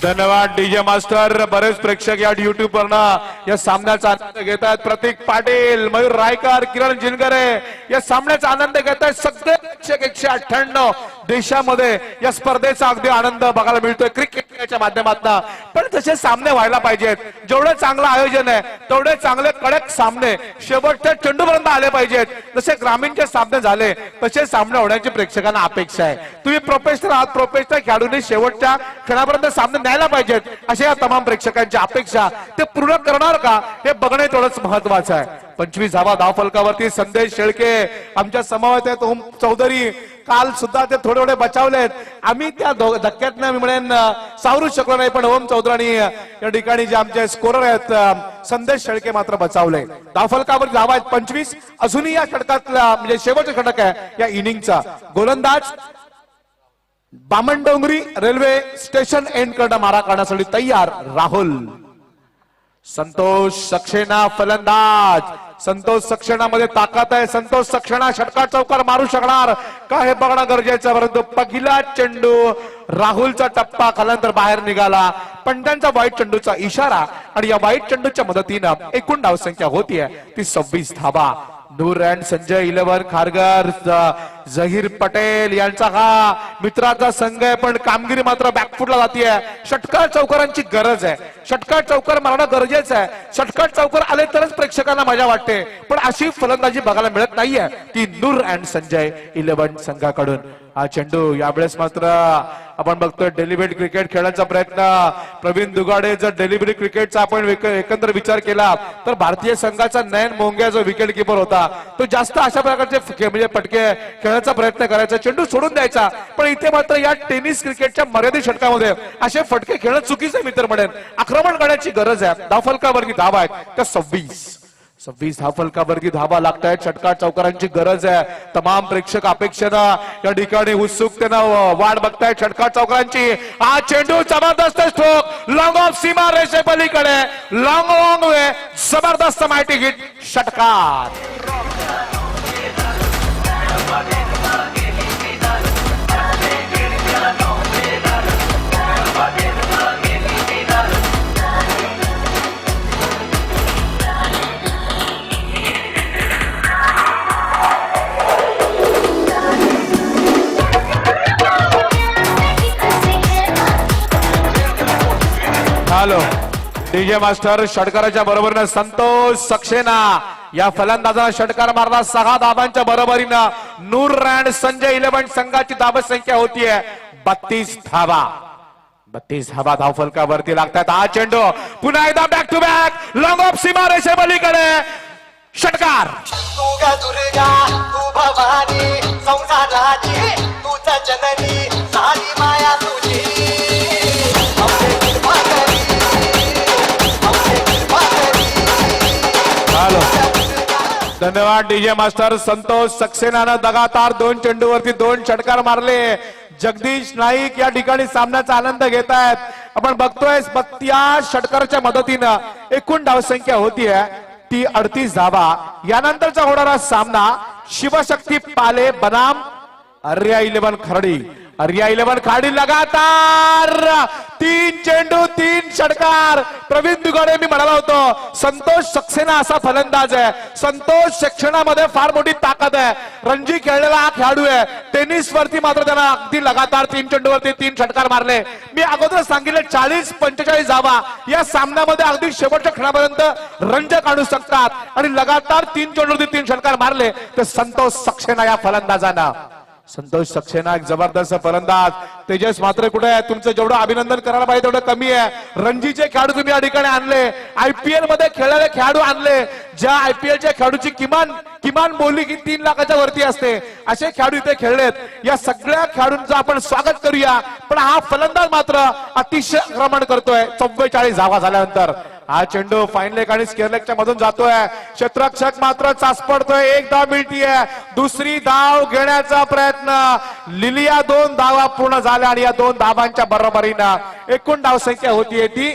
धन्यवाद डीजे मास्टर। बरेच प्रेक्षक या युट्यूब वरनं या सामन्याचा आनंद घेत आहेत। प्रतीक पाटील, मयूर रायकर, किरण जिनगरे या सामन्याचा आनंद घेत आहेत। सगळे प्रेक्षक 198 देशामध्ये या स्पर्धेचा अगदी आनंद बघायला मिळतोय क्रिकेटच्या माध्यमातून। पण तसे सामने व्हायला पाहिजेत, जेवढे चांगलं आयोजन आहे तेवढे चांगले कडक सामने शेवटच्या चेंडूपर्यंत आले पाहिजेत। जसे ग्रामीणचे सामने झाले तसे सामने होण्याची प्रेक्षकांना अपेक्षा आहे। तुम्ही प्रोफेशनल आहात, प्रोफेशनल खेळाडूंनी शेवटच्या क्षणापर्यंत सामने न्यायला पाहिजेत अशा या तमाम प्रेक्षकांची अपेक्षा। ते पूर्ण करणार का हे बघणे तेवढंच महत्वाचं आहे। 25 धावा धावफलकावरती संदेश शेळके आमच्या समवेत आहेत। ओम चौधरी काल सुद्धा ते थोडे बचावलेत, आम्ही त्या धक्क्यातनं मी म्हणेन सावरू शकलो नाही, पण ओम चौधरी या ठिकाणी जे आमचे स्कोरर आहेत संदेश शेळके मात्र बचावले। धावफलकावर धावा आहेत 25। अजूनही या षटकातला म्हणजे शेवटचा षटक आहे या इनिंगचा। गोलंदाज बामणडोंगरी रेल्वे स्टेशन एंड कडे मारा करण्यासाठी तयार राहुल। संतोष सक्सेना फलंदाज, संतोष सक्सेनामध्ये ताकद आहे। संतोष सक्सेना षटकार चौकार मारू शकणार का हे बघणं गरजेचं आहे। परंतु पहिला चेंडू राहुलचा टप्पा खाल्यानंतर बाहेर निघाला, पण त्यांचा वाईट चेंडूचा इशारा आणि या वाईट चेंडूच्या मदतीनं एकूण धावसंख्या होतीये ती 26 धावा। नूर अँड संजय 11 खारघर झहीर पटेल यांचा हा मित्राचा संघ आहे, पण कामगिरी मात्र बॅकफुटला जातीये. षटकार चौकारांची गरज आहे, षटकार चौकार मारणं गरजेचं आहे. षटकार चौकार आले तरच प्रेक्षकांना मजा वाटते, पण अशी फलंदाजी बघायला मिळत नाहीये ती नूर अँड संजय 11 संघाकडून. हा चेंडू यावेळेस मात्र आपण बघतोय डेलिव्हरेट क्रिकेट खेळण्याचा प्रयत्न प्रवीण दुगाडे. जर डेलिव्हरी क्रिकेटचा आपण एकंदर विचार केला तर भारतीय संघाचा नयन मोंग्या जो विकेट किपर होता तो जास्त अशा प्रकारचे म्हणजे पटके खेळण्याचा प्रयत्न करायचा, चेंडू सोडून द्यायचा. पण इथे मात्र या टेनिस क्रिकेटच्या मर्यादित षटकामध्ये असे फटके खेळणं चुकीचं आहे मित्र म्हणेन. आक्रमण करण्याची गरज आहे. धावफलकावरती धावा आहेत त्या 26 धावफलकावरती धावा लागतायत. षटकार चौकारांची गरज आहे. तमाम प्रेक्षक अपेक्षेनं या ठिकाणी उत्सुकतेनं वाट बघतायत षटकार चौकारांची. हा चेंडू जबरदस्त स्ट्रोक लॉंग ऑफ सीमा रेषे पलीकडे लॉंग वे जबरदस्त माहिती हिट षटकार. Hello DJ master. षटकाराच्या बरोबरीनं संतोष सक्सेना या फलंदाजानं षटकार मारला 6 धाबांच्या बरोबरीनं. नूर अँड संजय 11 संघाची धाव संख्या होतीये 32 धावा. 32 धावा धावफलकावरती लागतात. हा चेंडू पुन्हा एकदा back to back long off सीमा रेषे पलीकडे षटकार. तुगा दुर्गा तू भवानी संसाराची तूच जननी सारी माया तुझी. हॅलो धन्यवाद डीजे मास्टर. संतोष सक्सेनानं लगातार 2 चेंडूवरती 2 षटकार मारले. जगदीश नाईक या ठिकाणी सामन्याचा आनंद घेत आहेत. आपण बघतोय या षटकाराच्या मदतीनं एकूण धावसंख्या होतीये ती 38 धावा. यानंतरचा होणारा सामना शिवशक्ती पाले बनाम आर्या 11 खर्डी. आर्या 11 खर्डी लगातार 3 चेंडू 3 षटकार. प्रवीण दुगाडे मी म्हणाला होतो संतोष सक्सेना असा फलंदाज आहे. संतोष शिक्षणामध्ये फार मोठी ताकद आहे. रणजी खेळलेला हा खेळाडू आहे. टेनिस वरती मात्र त्याला अगदी लगातार 3 चेंडूवरती 3 षटकार मारले. मी अगोदर सांगितले 40-45 धावा या सामन्यामध्ये अगदी शेवटच्या खेळापर्यंत रंजक आणू शकतात आणि लगातार 3 चेंडूवरती 3 षटकार मारले तर संतोष सक्सेना या फलंदाजानं. संतोष सक्सेना एक जबरदस्त फलंदाज. तेजस मात्र कुठे आहे? तुमचं जेवढं अभिनंदन करायला पाहिजे तेवढं कमी आहे. रणजीचे खेळाडू तुम्ही या ठिकाणी आणले. आयपीएल मध्ये खेळलेले खेळाडू आणले. ज्या आयपीएलच्या खेळाडूची किमान बोली की 3 लाखाच्या वरती असते असे खेळाडू इथे खेळलेत. या सगळ्या खेळाडूंचं आपण स्वागत करूया. पण हा फलंदाज मात्र अतिशय आक्रमण करतोय 44 धावा झाल्यानंतर. हा चेंडू फाईन लेग आणि स्क्वेअर लेगच्या मधून जातोय. क्षेत्ररक्षक मात्र चाचपडतोय. 1 धाव मिळतीये. दुसरी धाव घेण्याचा प्रयत्न. लिलिया 2 धावा पूर्ण झाल्या आणि या 2 धावांच्या बरोबरीनं एकूण धाव संख्या होतीये ती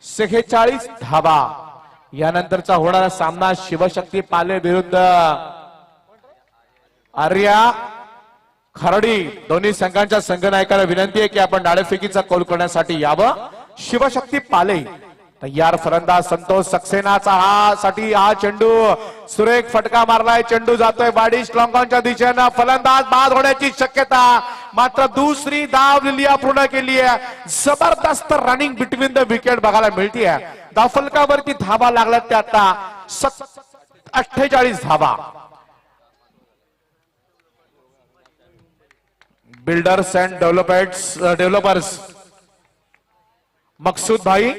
46 धावा. यानंतरचा होणारा सामना शिवशक्ती पाले विरुद्ध आर्या खर्डी. दोन्ही संघांच्या संघनायकाला विनंती आहे की आपण नाणेफेकीचा कौल करण्यासाठी यावं. शिवशक्ती पाले तयार फलंदाज संतोष सक्सेनाचा हा चेंडू सुरेख फटका मारलाय. चेंडू जातोय बाडी स्ट्रॉंगॉनच्या दिशेनं. फलंदाज बाद होण्याची शक्यता. मात्र दुसरी धाव लिलिया पूर्ण केली आहे. जबरदस्त रनिंग बिटवीन द विकेट बघायला मिळतीये. धावफलकावरती धावा लागल्यात त्या आता 48 धावा. बिल्डर्स अँड डेव्हलपर्स मकसूद भाई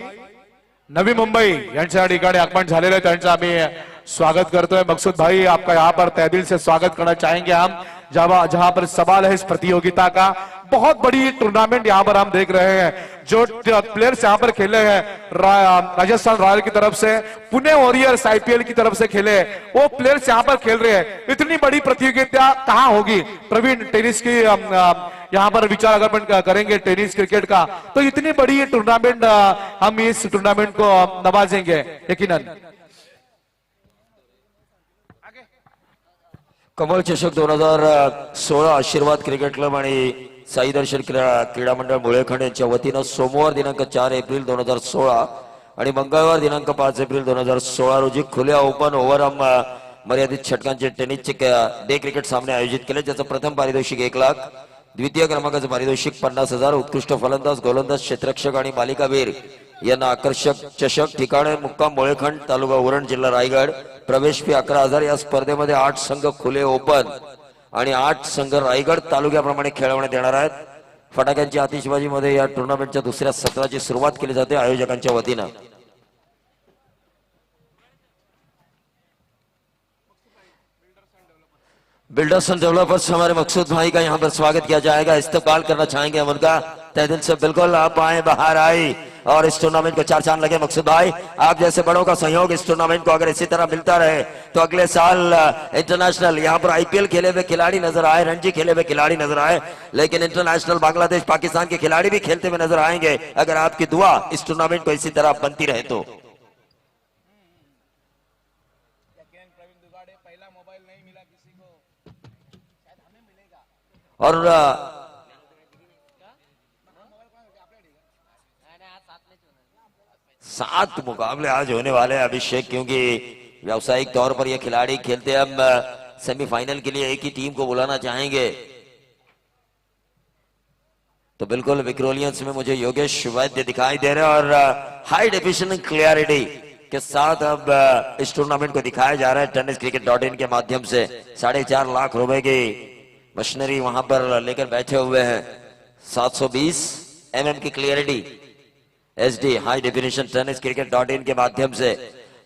नवी मुंबई यांच्या ठिकाणी आगमन झालेले त्यांचं आम्ही स्वागत करतोय. मकसूद भाई आपका यहाँ पर तहे दिल से स्वागत करना चाहेंगे हम. जहां पर सवाल है इस प्रतियोगिता का. बहुत बड़ी टूर्नामेंट यहाँ पर हम देख रहे हैं. जो प्लेयर्स यहाँ पर खेले हैं राजस्थान रॉयल की तरफ से, पुणे वॉरियर्स आईपीएल की तरफ से खेले, वो प्लेयर्स यहाँ पर खेल रहे हैं. इतनी बड़ी प्रतियोगिता कहाँ होगी प्रवीण? टेनिस की यहाँ पर विचार अगर अपन करेंगे टेनिस क्रिकेट का तो इतनी बड़ी टूर्नामेंट हम इस टूर्नामेंट को नवाजेंगे यकीनन. कमल चषक 2016 आशीर्वाद क्रिकेट क्लब आणि साई दर्शन क्रीडा मंडळ मुळेखंड यांच्या वतीनं सोमवार दिनांक 4 एप्रिल 2016 आणि मंगळवार दिनांक 5 एप्रिल 2016 रोजी खुल्या ओपन ओव्हरआर्म मर्यादित षटकांचे टेनिसचे डे क्रिकेट सामने आयोजित केले, ज्याचं प्रथम पारितोषिक 1,00,000, द्वितीय क्रमांकाचं पारितोषिक 50,000, उत्कृष्ट फलंदाज, गोलंदाज, क्षेत्ररक्षक आणि मालिकावीर यांना आकर्षक चषक, ठिकाणे मुक्काम मोळेखंड, तालुका उरण, जिल्हा रायगड, प्रवेश फी 11,000. या स्पर्धेमध्ये 8 संघ खुले ओपन आणि 8 संघ रायगड तालुक्याप्रमाणे खेळवण्यात येणार आहेत. फटाक्यांची आतिषबाजीमध्ये या टुर्नामेंटच्या दुसऱ्या सत्राची सुरुवात केली जाते आयोजकांच्या वतीनं. बिल्डर्स एंड डेवलपर्स हमारे मकसूद भाई का यहाँ पर स्वागत किया जाएगा, इस्तकबाल करना चाहेंगे हम उनका तहे दिल से. बिल्कुल आप आए, बाहर आए और इस टूर्नामेंट को 4 चांद लगे. मकसूद भाई, आप जैसे बड़ों का सहयोग इस टूर्नामेंट को अगर इसी तरह मिलता रहे तो अगले साल इंटरनेशनल यहाँ पर IPL खेले हुए खिलाड़ी नजर आए, रणजी खेले हुए खिलाड़ी नजर आए, लेकिन इंटरनेशनल बांग्लादेश, पाकिस्तान के खिलाड़ी भी खेलते हुए नजर आएंगे अगर आपकी दुआ इस टूर्नामेंट को इसी तरह बनती रहे तो. और 7 मुकाबले आज होने वाले हैं अभिषेक, क्योंकि व्यावसायिक तौर पर ये खिलाड़ी खेलते हैं. हम सेमीफाइनल के लिए एक ही टीम को बुलाना चाहेंगे. तो बिल्कुल विक्रोलियंस में मुझे योगेश वैद्य दिखाई दे रहे हैं और हाई डेफिनेशन क्लियरिटी के साथ अब इस टूर्नामेंट को दिखाया जा रहा है tenniscricket.in के माध्यम से. 4.5 लाख रुपए की मशीनरी वहां पर लेकर बैठे हुए हैं. 720 mm की clarity HD high definition tenniscricket.in के माध्यम से.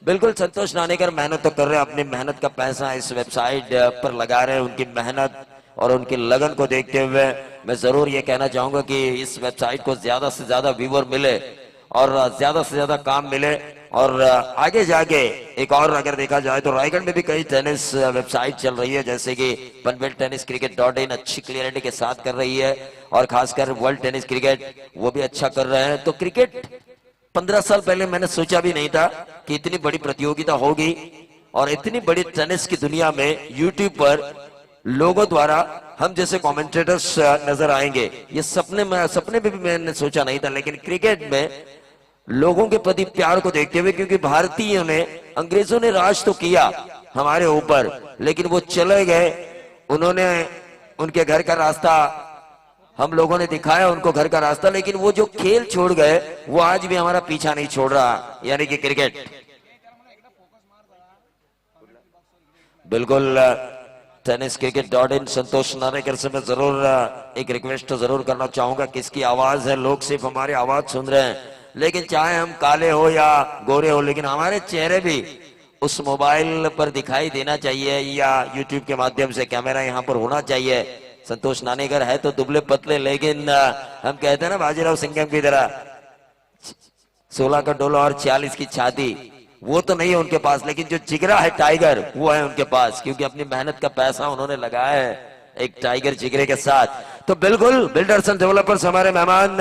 बिल्कुल संतोष नानेकर मेहनत तो कर रहे हैं, अपनी मेहनत का पैसा इस वेबसाइट पर लगा रहे हैं. उनकी मेहनत और उनकी लगन को देखते हुए मैं जरूर ये कहना चाहूंगा कि इस वेबसाइट को ज्यादा से ज्यादा व्यूअर मिले और ज्यादा से ज्यादा काम मिले. और आगे जाके एक और अगर देखा जाए तो रायगढ़ में भी कई टेनिस वेबसाइट चल रही है, जैसे कि पनवेल tenniscricket.in अच्छी क्लियरिटी के साथ कर रही है और खासकर वर्ल्ड टेनिस क्रिकेट वो भी अच्छा कर रहे हैं. तो क्रिकेट 15 साल पहले मैंने सोचा भी नहीं था कि इतनी बड़ी प्रतियोगिता होगी और इतनी बड़ी टेनिस की दुनिया में यूट्यूब पर लोगों द्वारा हम जैसे कमेंटेटर्स नजर आएंगे. ये सपने में भी मैंने सोचा नहीं था. लेकिन क्रिकेट में लोगों के प्रति प्यार को देखते हुए, क्योंकि भारतीयों ने, अंग्रेजों ने राज तो किया हमारे ऊपर, लेकिन वो चले गए, उन्होंने उनके घर का रास्ता हम लोगों ने दिखाया, उनको घर का रास्ता, लेकिन वो जो खेल छोड़ गए वो आज भी हमारा पीछा नहीं छोड़ रहा, यानी कि क्रिकेट. बिल्कुल tenniscricket.in संतोष नारेकर से मैं जरूर एक रिक्वेस्ट जरूर करना चाहूंगा. किसकी आवाज है, लोग सिर्फ हमारी आवाज सुन रहे हैं, लेकिन चाहे हम काले हो या गोरे हो, लेकिन हमारे चेहरे भी उस मोबाइल पर दिखाई देना चाहिए या यूट्यूब के माध्यम से कैमरा यहाँ पर होना चाहिए. संतोष नानेकर है तो दुबले पतले, लेकिन हम कहते हैं ना बाजीराव सिंघम की तरह 16 का डोला और 46 की छाती, वो तो नहीं है उनके पास, लेकिन जो जिगरा है टाइगर वो है उनके पास, क्योंकि अपनी मेहनत का पैसा उन्होंने लगाया है एक टाइगर जिगरे के साथ. तो बिल्कुल बिल्डर्स एंड डेवलपर्स हमारे मेहमान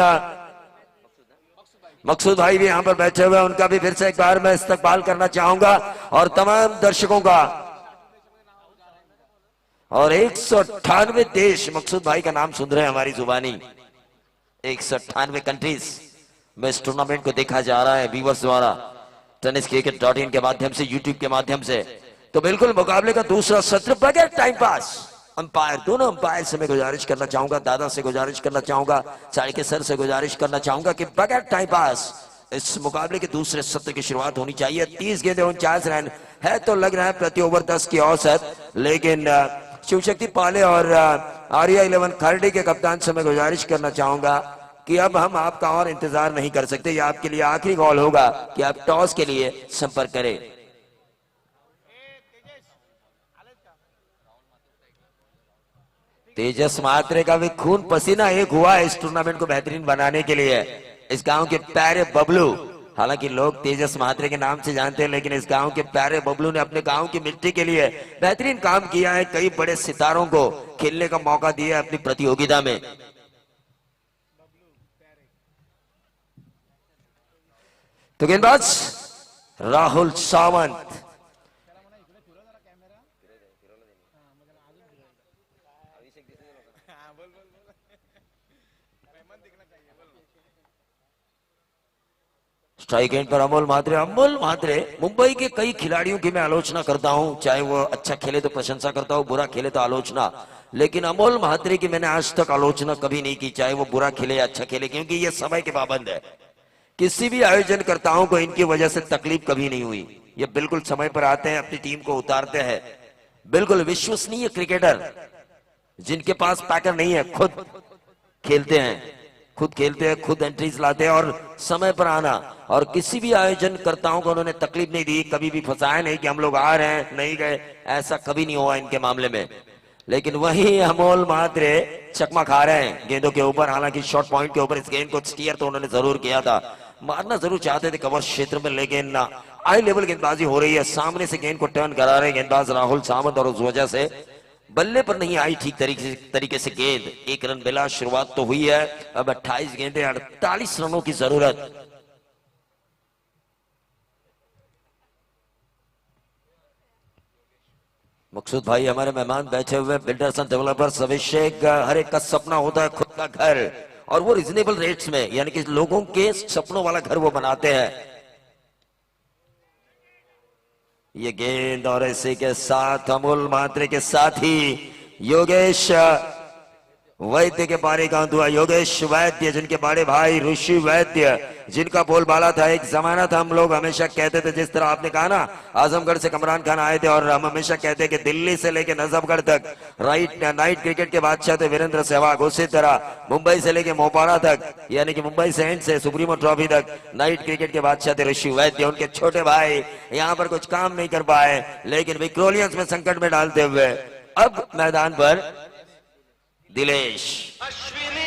मकसूद भाई भी यहाँ पर बैठे हुए हैं, उनका भी फिर से एक बार मैं इस्तकबाल करना चाहूंगा और तमाम दर्शकों का. और 198 देश मकसूद भाई का नाम सुन रहे हैं हमारी जुबानी. 198 कंट्रीज में इस टूर्नामेंट को देखा जा रहा है व्यूअर्स द्वारा tenniscricket.in के माध्यम से, यूट्यूब के माध्यम से. तो बिल्कुल मुकाबले का दूसरा सत्र बगैर टाइम पास. अंपायर, दोनों अंपायर से मैं गुजारिश करना चाहूंगा, दादा से गुजारिश करना चाहूंगा, चाणक्य सर से गुजारिश करना चाहूंगा कि बगैर टाइम पास इस मुकाबले के दूसरे सत्र की शुरुआत होनी चाहिए. 30 गेंदें 49 रन है, तो लग रहा है प्रति ओवर 10 की औसत, लेकिन शिवशक्ति पाले और आर्या 11 खरडी के कप्तान से मैं गुजारिश करना चाहूंगा कि अब हम आपका और इंतजार नहीं कर सकते. ये आपके लिए आखिरी कॉल होगा कि आप टॉस के लिए संपर्क करें. तेजस महात्रे का भी खून पसीना एक हुआ है इस टूर्नामेंट को बेहतरीन बनाने के लिए. इस गांव के प्यारे बबलू, हालांकि लोग तेजस महात्रे के नाम से जानते हैं, लेकिन इस गांव के प्यारे बबलू ने अपने गांव की मिट्टी के लिए बेहतरीन काम किया है. कई बड़े सितारों को खेलने का मौका दिया है अपनी प्रतियोगिता में. तो गेंदबाज राहुल सावंत, स्ट्राइक एंड पर अमोल म्हात्रे मुंबई के कई खिलाड़ियों की मैं आलोचना करता हूं, चाहे वो अच्छा खेले तो प्रशंसा करता हूं, बुरा खेले तो आलोचना, लेकिन अमोल म्हात्रे की मैंने आज तक आलोचना कभी नहीं की, चाहे वो बुरा खेले या अच्छा खेले, क्योंकि ये समय के पाबंद है। किसी भी आयोजनकर्ताओं को इनकी वजह से तकलीफ कभी नहीं हुई, ये बिल्कुल समय पर आते हैं, अपनी टीम को उतारते हैं, बिल्कुल विश्वसनीय क्रिकेटर जिनके पास पैकर नहीं है, खुद खेलते हैं, खुद एंट्रीज लाते हैं और समय पर आना, और किसी भी आयोजनकर्ताओं को उन्होंने तकलीफ नहीं दी, कभी भी फंसाया नहीं कि हम लोग आ रहे हैं नहीं गए, ऐसा कभी नहीं हुआ इनके मामले में। लेकिन वही अमोल म्हात्रे चकमा खा रहे हैं गेंदों के ऊपर, हालांकि शॉर्ट पॉइंट के ऊपर इस गेंद को स्टीयर तो उन्होंने जरूर किया था, मारना जरूर चाहते थे कवर क्षेत्र में, लेकिन हाई लेवल गेंदबाजी हो रही है, सामने से गेंद को टर्न करा रहे गेंदबाज राहुल सावंत, और उस वजह से बल्ले पर नहीं आई ठीक तरीके से गेंद। 1 रन मिला, शुरुआत तो हुई है, अब 28 गेंदें 48 रनों की जरूरत। मकसूद भाई हमारे मेहमान बैठे हुए, बिल्डर्स एंड डेवलपर्स, अभिषेक, हर एक का सपना होता है खुद का घर, और वो रिजनेबल रेट्स में, यानी कि लोगों के सपनों वाला घर वो बनाते हैं। ये गेंद और इसी के साथ अमोल म्हात्रे के साथ ही योगेश वैद्य के बारे का अंत हुआ। योगेश वैद्य, जिनके बड़े भाई ऋषि वैद्य, जिनका बोलबाला था, एक जमाना था हम लोग हमेशा कहते थे, जिस तरह आपने कहा ना आजमगढ़ से कमरान खान आए थे, और हम हमेशा कहते कि दिल्ली से लेके नजफगढ़ तक नाइट क्रिकेट के बादशाह थे वीरेंद्र सहवाग, उसी तरह मुंबई से लेके मोपाड़ा तक, यानी कि मुंबई सेंट से सुप्रीमो ट्रॉफी तक नाइट क्रिकेट के बादशाह थे ऋषि वैद्य। उनके छोटे भाई यहाँ पर कुछ काम नहीं कर पाए, लेकिन विक्रोलियंस में संकट में डालते हुए अब मैदान पर दिलेश। अश्विनी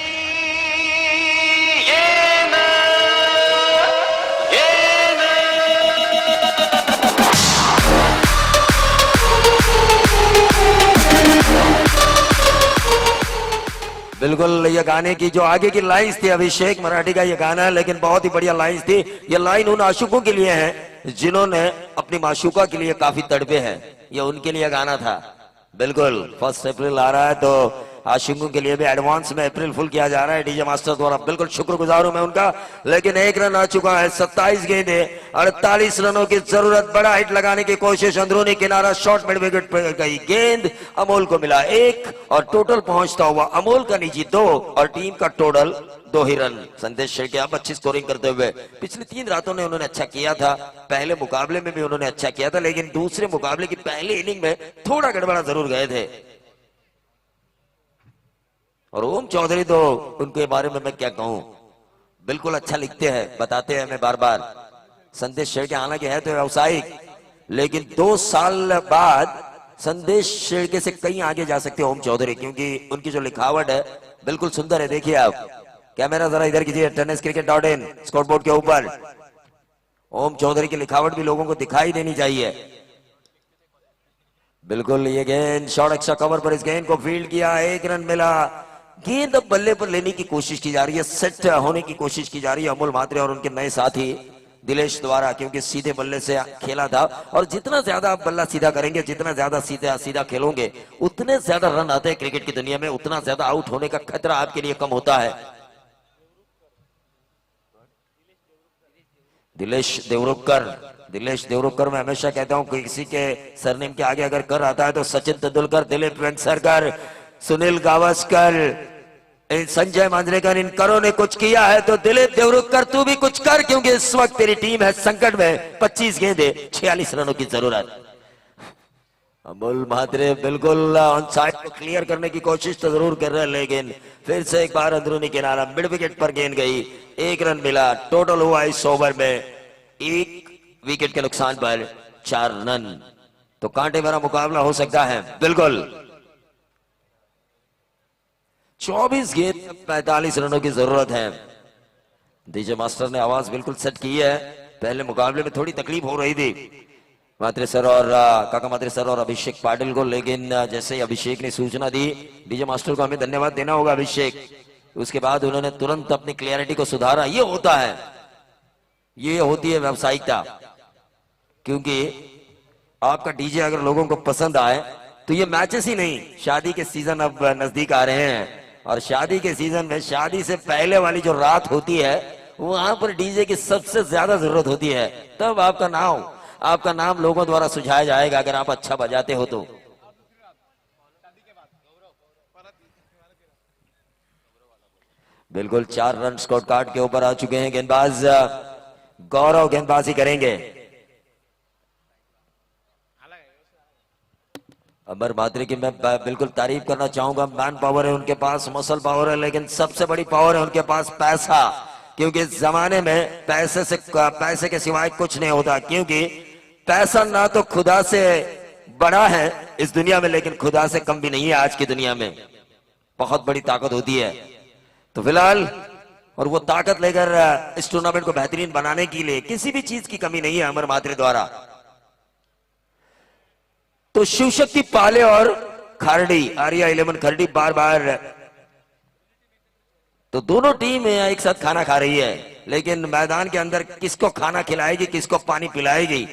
बिल्कुल, ये गाने की जो आगे की लाइंस थी, अभिषेक मराठी का ये गाना है, लेकिन बहुत ही बढ़िया लाइंस थी। ये लाइन उन आशिकों के लिए है जिन्होंने अपनी माशूका के लिए काफी तड़पे हैं, ये उनके लिए गाना था। बिल्कुल, 1 अप्रैल आ रहा है तो आशिकों के लिए भी एडवांस में अप्रैल फुल किया जा रहा है डीजे मास्टर द्वारा, बिल्कुल शुक्रगुजार हूं मैं उनका। लेकिन 1 रन आ चुका है, 27 गेंदे 48 रनों की जरूरत, बड़ा हिट लगाने की कोशिश, अंदरूनी किनारा शॉर्ट मिड विकेट पर गई गेंद, अमोल को मिला 1, और टोटल पहुंचता हुआ अमोल का निजी 2 और टीम का टोटल 2 ही रन। संदेश शेट्टी अब अच्छी स्कोरिंग करते हुए, पिछली 3 रातों ने उन्होंने अच्छा किया था, पहले मुकाबले में भी उन्होंने अच्छा किया था, लेकिन दूसरे मुकाबले की पहली इनिंग में थोड़ा गड़बड़ा जरूर गए थे। और ओम चौधरी तो उनके बारे में मैं क्या कहूं, बिल्कुल अच्छा लिखते हैं, बताते हैं हमें बार बार। संदेश शेट्टी हालांकि है तो व्यावसायिक, लेकिन 2 साल बाद संदेश शेट्टी से कहीं आगे जा सकते हैं ओम चौधरी, क्योंकि उनकी जो लिखावट है बिल्कुल सुंदर है। देखिए आप, कैमरा जरा इधर कीजिए, tenniscricket.in स्कोर बोर्ड के ऊपर ओम चौधरी की लिखावट भी लोगों को दिखाई देनी चाहिए। बिल्कुल, ये गेंद शॉर्ट एक्स्ट्रा कवर पर इस गेंद को फील्ड किया, 1 रन मिला। गेंद अब बल्ले पर लेने की कोशिश की जा रही है, सेट होने की कोशिश की जा रही है अमोल म्हात्रे और उनके नए साथी दिलेश द्वारा, क्योंकि सीधे बल्ले से खेला था, और जितना ज्यादा आप बल्ला सीधा करेंगे, जितना ज्यादा सीधा खेलोगे, उतने ज्यादा रन आते हैं क्रिकेट की दुनिया में, उतना ज्यादा आउट होने का खतरा आपके लिए कम होता है। दिलेश देवरुखकर मैं हमेशा कहता हूं किसी के सरनेम के आगे अगर कर आता है तो सचिन तेंदुलकर, दिलीप वेंगसरकर, सुनील गावस्कर, संजय मांजरेकर, इन करों ने कुछ किया है तो दिलीप देवरुखकर तू भी कुछ कर, क्योंकि इस वक्त तेरी टीम है संकट में। 25 गेंदे 46 रनों की जरूरत। अमोल म्हात्रे बिल्कुल ऑन साइड को क्लियर करने की कोशिश तो जरूर कर रहे हैं, लेकिन फिर से एक बार अंदरूनी किनारा मिड विकेट पर गेंद गई, 1 रन मिला। टोटल हुआ इस ओवर में 1 विकेट के नुकसान पर 4 रन। तो कांटे भरा मुकाबला हो सकता है। बिल्कुल 24 गेंद 45 रनों की जरूरत है। डीजे मास्टर ने आवाज बिल्कुल सेट की है। पहले मुकाबले में थोड़ी तकलीफ हो रही थी म्हात्रे सर और काका म्हात्रे सर और अभिषेक पाटिल को, लेकिन जैसे ही अभिषेक ने सूचना दी, डीजे मास्टर को हमें धन्यवाद देना होगा अभिषेक, उसके बाद उन्होंने तुरंत अपनी क्लियरिटी को सुधारा। ये होता है, ये होती है व्यावसायिकता, क्योंकि आपका डीजे अगर लोगों को पसंद आए तो ये मैचेस ही नहीं, शादी के सीजन अब नजदीक आ रहे हैं, और शादी के सीजन में शादी से पहले वाली जो रात होती है वहां पर डीजे की सबसे ज्यादा जरूरत होती है। तब आपका नाम लोगों द्वारा सुझाया जाएगा अगर आप अच्छा बजाते हो तो। बिल्कुल 4 रन स्कोर कार्ड के ऊपर आ चुके हैं। गेंदबाज गौरव गेंदबाजी करेंगे। अमर मात्रे की मैं बिल्कुल तारीफ करना चाहूंगा। मैन पावर है उनके पास, मसल पावर है, लेकिन सबसे बड़ी पावर है उनके पास पैसा। क्योंकि इस जमाने में पैसे के सिवाय कुछ नहीं होता। क्योंकि पैसा ना तो खुदा से बड़ा है इस दुनिया में, लेकिन खुदा से कम भी नहीं है आज की दुनिया में। बहुत बड़ी ताकत होती है। तो फिलहाल और वो ताकत लेकर इस टूर्नामेंट को बेहतरीन बनाने के लिए किसी भी चीज की कमी नहीं है अमर मात्रे द्वारा। तो शिव शक्ति पाले और खारडी, आर्या 11 खरडी बार बार, तो दोनों टीम एक साथ खाना खा रही है, लेकिन मैदान के अंदर किसको खाना खिलाएगी, किसको पानी पिलाएगी,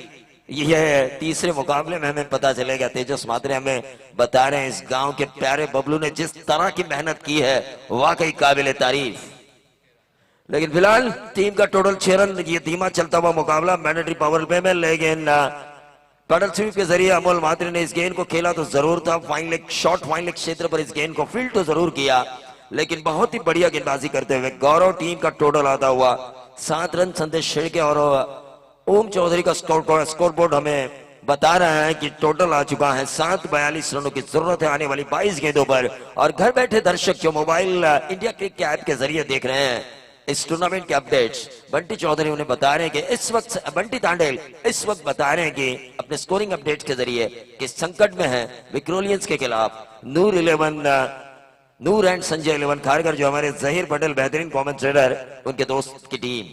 यह तीसरे मुकाबले में हमें पता चलेगा। तेजस मात्रे हमें बता रहे हैं इस गांव के प्यारे बबलू ने जिस तरह की मेहनत की है वाकई काबिल तारीफ। लेकिन फिलहाल टीम का टोटल 6 रन, ये धीमा चलता हुआ मुकाबला मैंडेटरी पावर प्ले में। लेकिन पेडल स्वीप के जरिए अमोल मात्रे ने इस गेंद को खेला तो जरूर था। Fine leg short, fine leg क्षेत्र पर इस गेंद को फील्ड तो जरूर किया, लेकिन बहुत ही बढ़िया गेंदबाजी करते हुए गौरव टीम का टोटल आता हुआ 7 रन। संदेश शेड़के और ओम चौधरी का स्कोर बोर्ड हमें बता रहा है कि टोटल आ चुका है 742 रनों की जरूरत है आने वाली 22 गेंदों पर। और घर बैठे दर्शक जो मोबाइल इंडिया क्रिकेट के ऐप के जरिए देख रहे हैं इस टूर्नामेंट के अपडेट्स, बंटी चौधरी उन्हें बता रहे हैं कि इस वक्त बंटी तांडेल इस वक्त बता रहे हैं कि अपने स्कोरिंग अपडेट्स के जरिए कि संकट में है विक्रोलियंस के खिलाफ नूर एंड संजय 11 खारगर, जो हमारे जहीर पटेल बेहतरीन कमेंटेटर उनके दोस्त की टीम।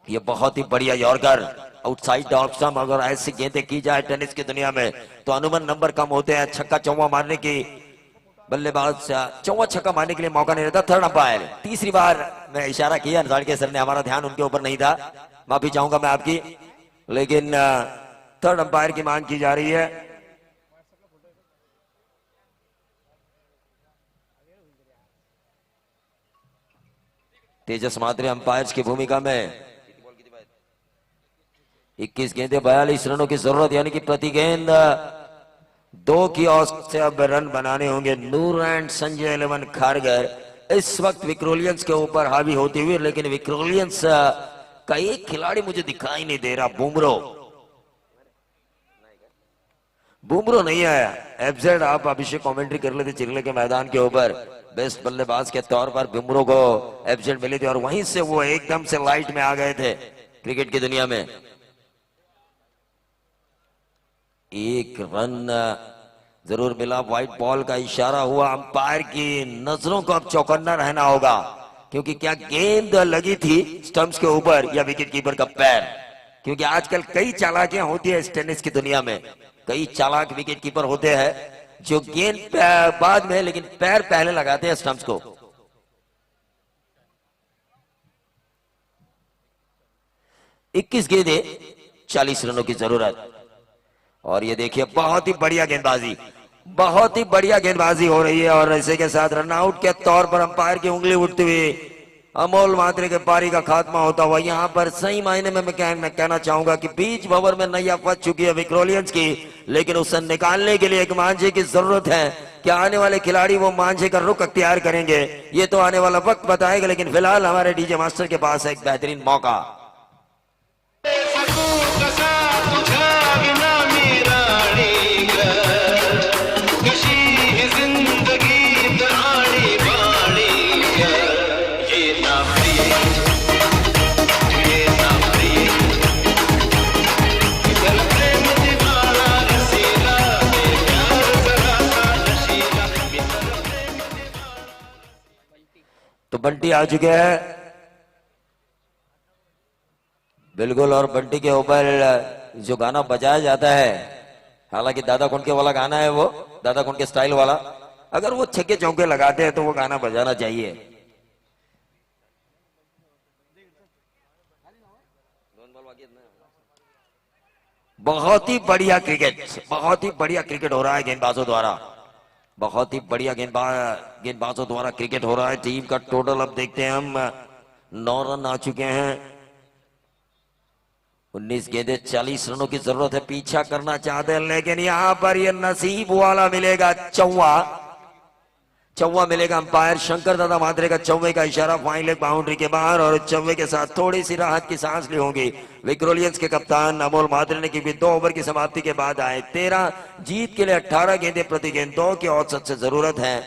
ये बहुत ही बढ़िया यॉर्कर आउटसाइड ऑफ स्टंप। अगर ऐसी गेंदें की जाए टेनिस की दुनिया में तो अनुमान नंबर कम होते हैं। छक्का चौवा मारने की बल्लेबाज चौवा छक्का मारने के लिए मौका नहीं रहता। थर्ड अंपायर, तीसरी बार मैं इशारा किया के सर ने, हमारा ध्यान उनके ऊपर नहीं था, माफी चाहूंगा मैं आपकी। लेकिन थर्ड अंपायर की मांग की जा रही है। तेजस मात्रे अंपायर्स की भूमिका में। 21 गेंदे 42 रनों की जरूरत, यानी कि प्रति गेंद 2 की औसत से अब रन बनाने होंगे। नूर एंड संजय 11 खारगर इस वक्त विक्रोलियंस के ऊपर हावी होती हुई, लेकिन विक्रोलियंस का एक खिलाड़ी मुझे दिखाई नहीं दे रहा। बुमरो नहीं आया। एफजेड आप अभिषेक कमेंट्री कर लेते चिरले के मैदान के ऊपर, बेस्ट बल्लेबाज के तौर पर बुमरो को एफजेड मिली थी और वहीं से वो एकदम से लाइट में आ गए थे क्रिकेट की दुनिया में। 1 रन जरूर मिला। व्हाइट बॉल का इशारा हुआ। अंपायर की नजरों को अब चौकन्ना रहना होगा, क्योंकि क्या गेंद लगी थी स्टंप्स के ऊपर या विकेट कीपर का पैर। क्योंकि आजकल कई चालाकियां होती है इस टेनिस की दुनिया में। कई चालाक विकेट कीपर होते हैं जो गेंद बाद में, लेकिन पैर पहले लगाते हैं स्टंप्स को। इक्कीस गेंदे 40 रनों की जरूरत। और ये देखिए बहुत ही बढ़िया गेंदबाजी, बहुत ही बढ़िया गेंदबाजी हो रही है। और ऐसे के साथ रन आउट के तौर पर अंपायर की उंगली उठती हुई अमोल मात्रे के पारी का खात्मा होता हुआ। यहां पर सही मायने में मैं कहना चाहूंगा कि बीच ओवर में नैया फंस चुकी है विक्रोलियंस की, लेकिन उसे निकालने के लिए एक मांझे की जरूरत है। क्या आने वाले खिलाड़ी वो मांझे का रुख अख्तियार करेंगे, ये तो आने वाला वक्त बताएगा। लेकिन फिलहाल हमारे डीजे मास्टर के पास है एक बेहतरीन मौका। तो बंटी आ चुके हैं बिल्कुल। और बंटी के ऊपर जो गाना बजाया जाता है, हालांकि दादा कुंडके वाला गाना है, वो दादा कुंडके स्टाइल वाला, अगर वो छक्के चौके लगाते हैं तो वो गाना बजाना चाहिए। बहुत ही बढ़िया क्रिकेट, बहुत ही बढ़िया क्रिकेट हो रहा है गेंदबाजों द्वारा। बहुत ही बढ़िया गेंदबाजों द्वारा क्रिकेट हो रहा है। टीम का टोटल अब देखते हैं हम 9 रन आ चुके हैं। 19 गेंदे 40 रनों की जरूरत है। पीछा करना चाहते हैं लेकिन यहां पर ये नसीब वाला मिलेगा चौवा मिलेगा। अंपायर शंकर दादा मात्रे का चौवे का इशारा, फाइन लेग बाउंड्री के बाहर, और चौवे के साथ थोड़ी सी राहत की सांस ली होंगी विक्रोलियंस के कप्तान अमोल मात्रे ने, क्योंकि 2 ओवर की समाप्ति के बाद आए 13, जीत के लिए 18 गेंदे प्रति गेंद 2 की औसत से जरूरत है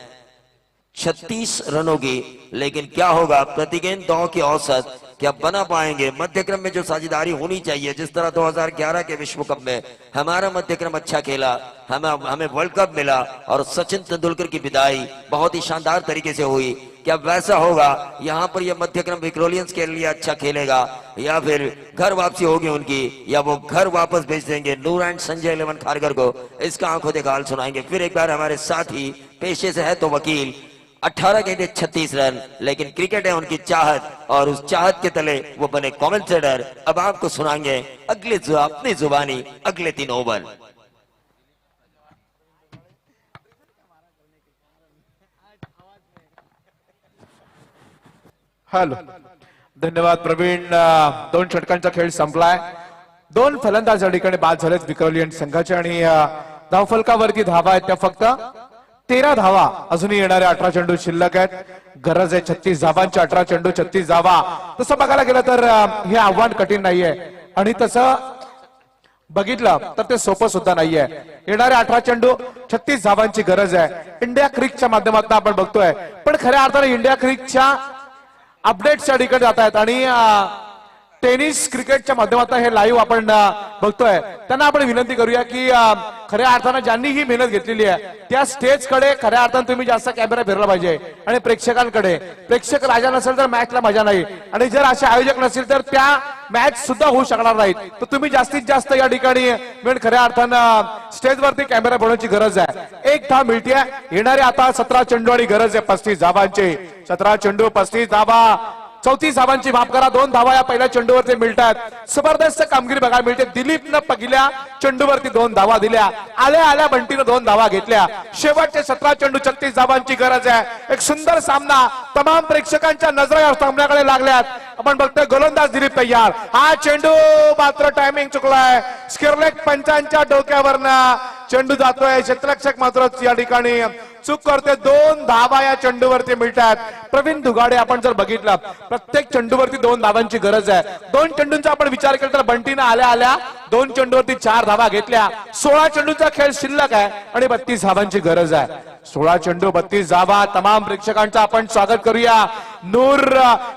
36 रनों की। लेकिन क्या होगा, प्रति गेंद 2 की औसत क्या बना पाएंगे? मध्यक्रम में जो साझेदारी होनी चाहिए, जिस तरह 2011 के विश्व कप में हमारा मध्यक्रम अच्छा खेला, हमें वर्ल्ड कप मिला और सचिन तेंदुलकर की विदाई बहुत ही शानदार तरीके से हुई, क्या वैसा होगा यहाँ पर? यह मध्यक्रम विक्रोलियंस के लिए अच्छा खेलेगा या फिर घर वापसी होगी उनकी, या वो घर वापस भेज देंगे नूर एंड संजय 11 खारगर को? इसका आंखों देखा हाल सुनाएंगे। फिर एक बार हमारे साथी पेशे से है तो वकील। 18 गेंदे 36 रन, लेकिन क्रिकेट है उनकी चाहत, और उस चाहत के तले वो बने कमेंटेटर। अब आपको सुनाएंगे अपनी जुबानी अगले 3 ओवर। हॅलो, धन्यवाद प्रवीण. 2 षटकांचा खेळ संपलाय. 2 फलंदाज या ठिकाणी बाद झालेत विक्रोलियंस संघाचे, आणि धावफलकावरती धावा आहेत त्या फक्त 13 धावा. अजूनही येणारे 18 चेंडू शिल्लक आहेत. गरज आहे 36 धावांची. 18 चेंडू 36 धावा. तसं बघायला गेलं तर हे आव्हान कठीण नाहीये, आणि तसं बघितलं तर ते सोपं सुद्धा नाहीये. येणारे 18 चेंडू 36 धावांची गरज आहे. इंडिया क्रिकच्या माध्यमातून आपण बघतोय, पण खऱ्या अर्थाने इंडिया क्रिकच्या अपडेट्सच्या ठिकाणी जात आहेत, आणि टेनिस क्रिकेटच्या माध्यमातून हे लाईव्ह आपण बघतोय. त्यांना आपण विनंती करूया की खऱ्या अर्थानं ज्यांनी ही मेहनत घेतलेली आहे त्या स्टेजकडे खऱ्या अर्थानं तुम्ही जास्त कॅमेरा फिरला पाहिजे, आणि प्रेक्षकांकडे. प्रेक्षक राजा नसेल तर मॅचला मजा नाही, आणि जर असे आयोजक नसेल तर त्या मॅच सुद्धा होऊ शकणार नाहीत. तर तुम्ही जास्तीत जास्त या ठिकाणी खऱ्या अर्थानं स्टेजवरती कॅमेरा बनवण्याची गरज आहे. 1 धाव मिळते. येणारे आता 17 चेंडू आणि गरज आहे 35 धावांची. 17 चेंडू 35 धावा. 34 धावांची माफ करा. 2 धावा या पहिल्या चेंडूवरती मिळतात. जबरदस्त कामगिरी बघायला मिळते. दिलीपनं पहिल्या चेंडूवरती 2 धावा दिल्या. आल्या बंटीनं 2 धावा घेतल्या. शेवटचे 17 चेंडू 36 धावांची गरज आहे. एक सुंदर सामना. तमाम प्रेक्षकांच्या नजरा या सामन्याकडे लागल्यात. आपण बघतोय गोलंदाज दिलीप तयार. हा चेंडू मात्र टायमिंग चुकलाय. स्किरलेक पंचांच्या डोक्यावरनं चेंडू जातोय. क्षेत्ररक्षक मात्र या ठिकाणी चूक करते. 2 धावा या चेंडूवरती मिळतात. प्रवीण दुगाडे, आपण जर बघितलं प्रत्येक चेंडूवरती 2 धावांची गरज आहे. 2 चेंडूंचा आपण विचार केला तर बंटीनं आल्या 2 चेंडूवरती 4 धावा घेतल्या. 16 चेंडूचा खेळ शिल्लक आहे आणि 32 धावांची गरज आहे. 16 चेंडू 32 धावा. तमाम प्रेक्षकांचं आपण स्वागत करूया. नूर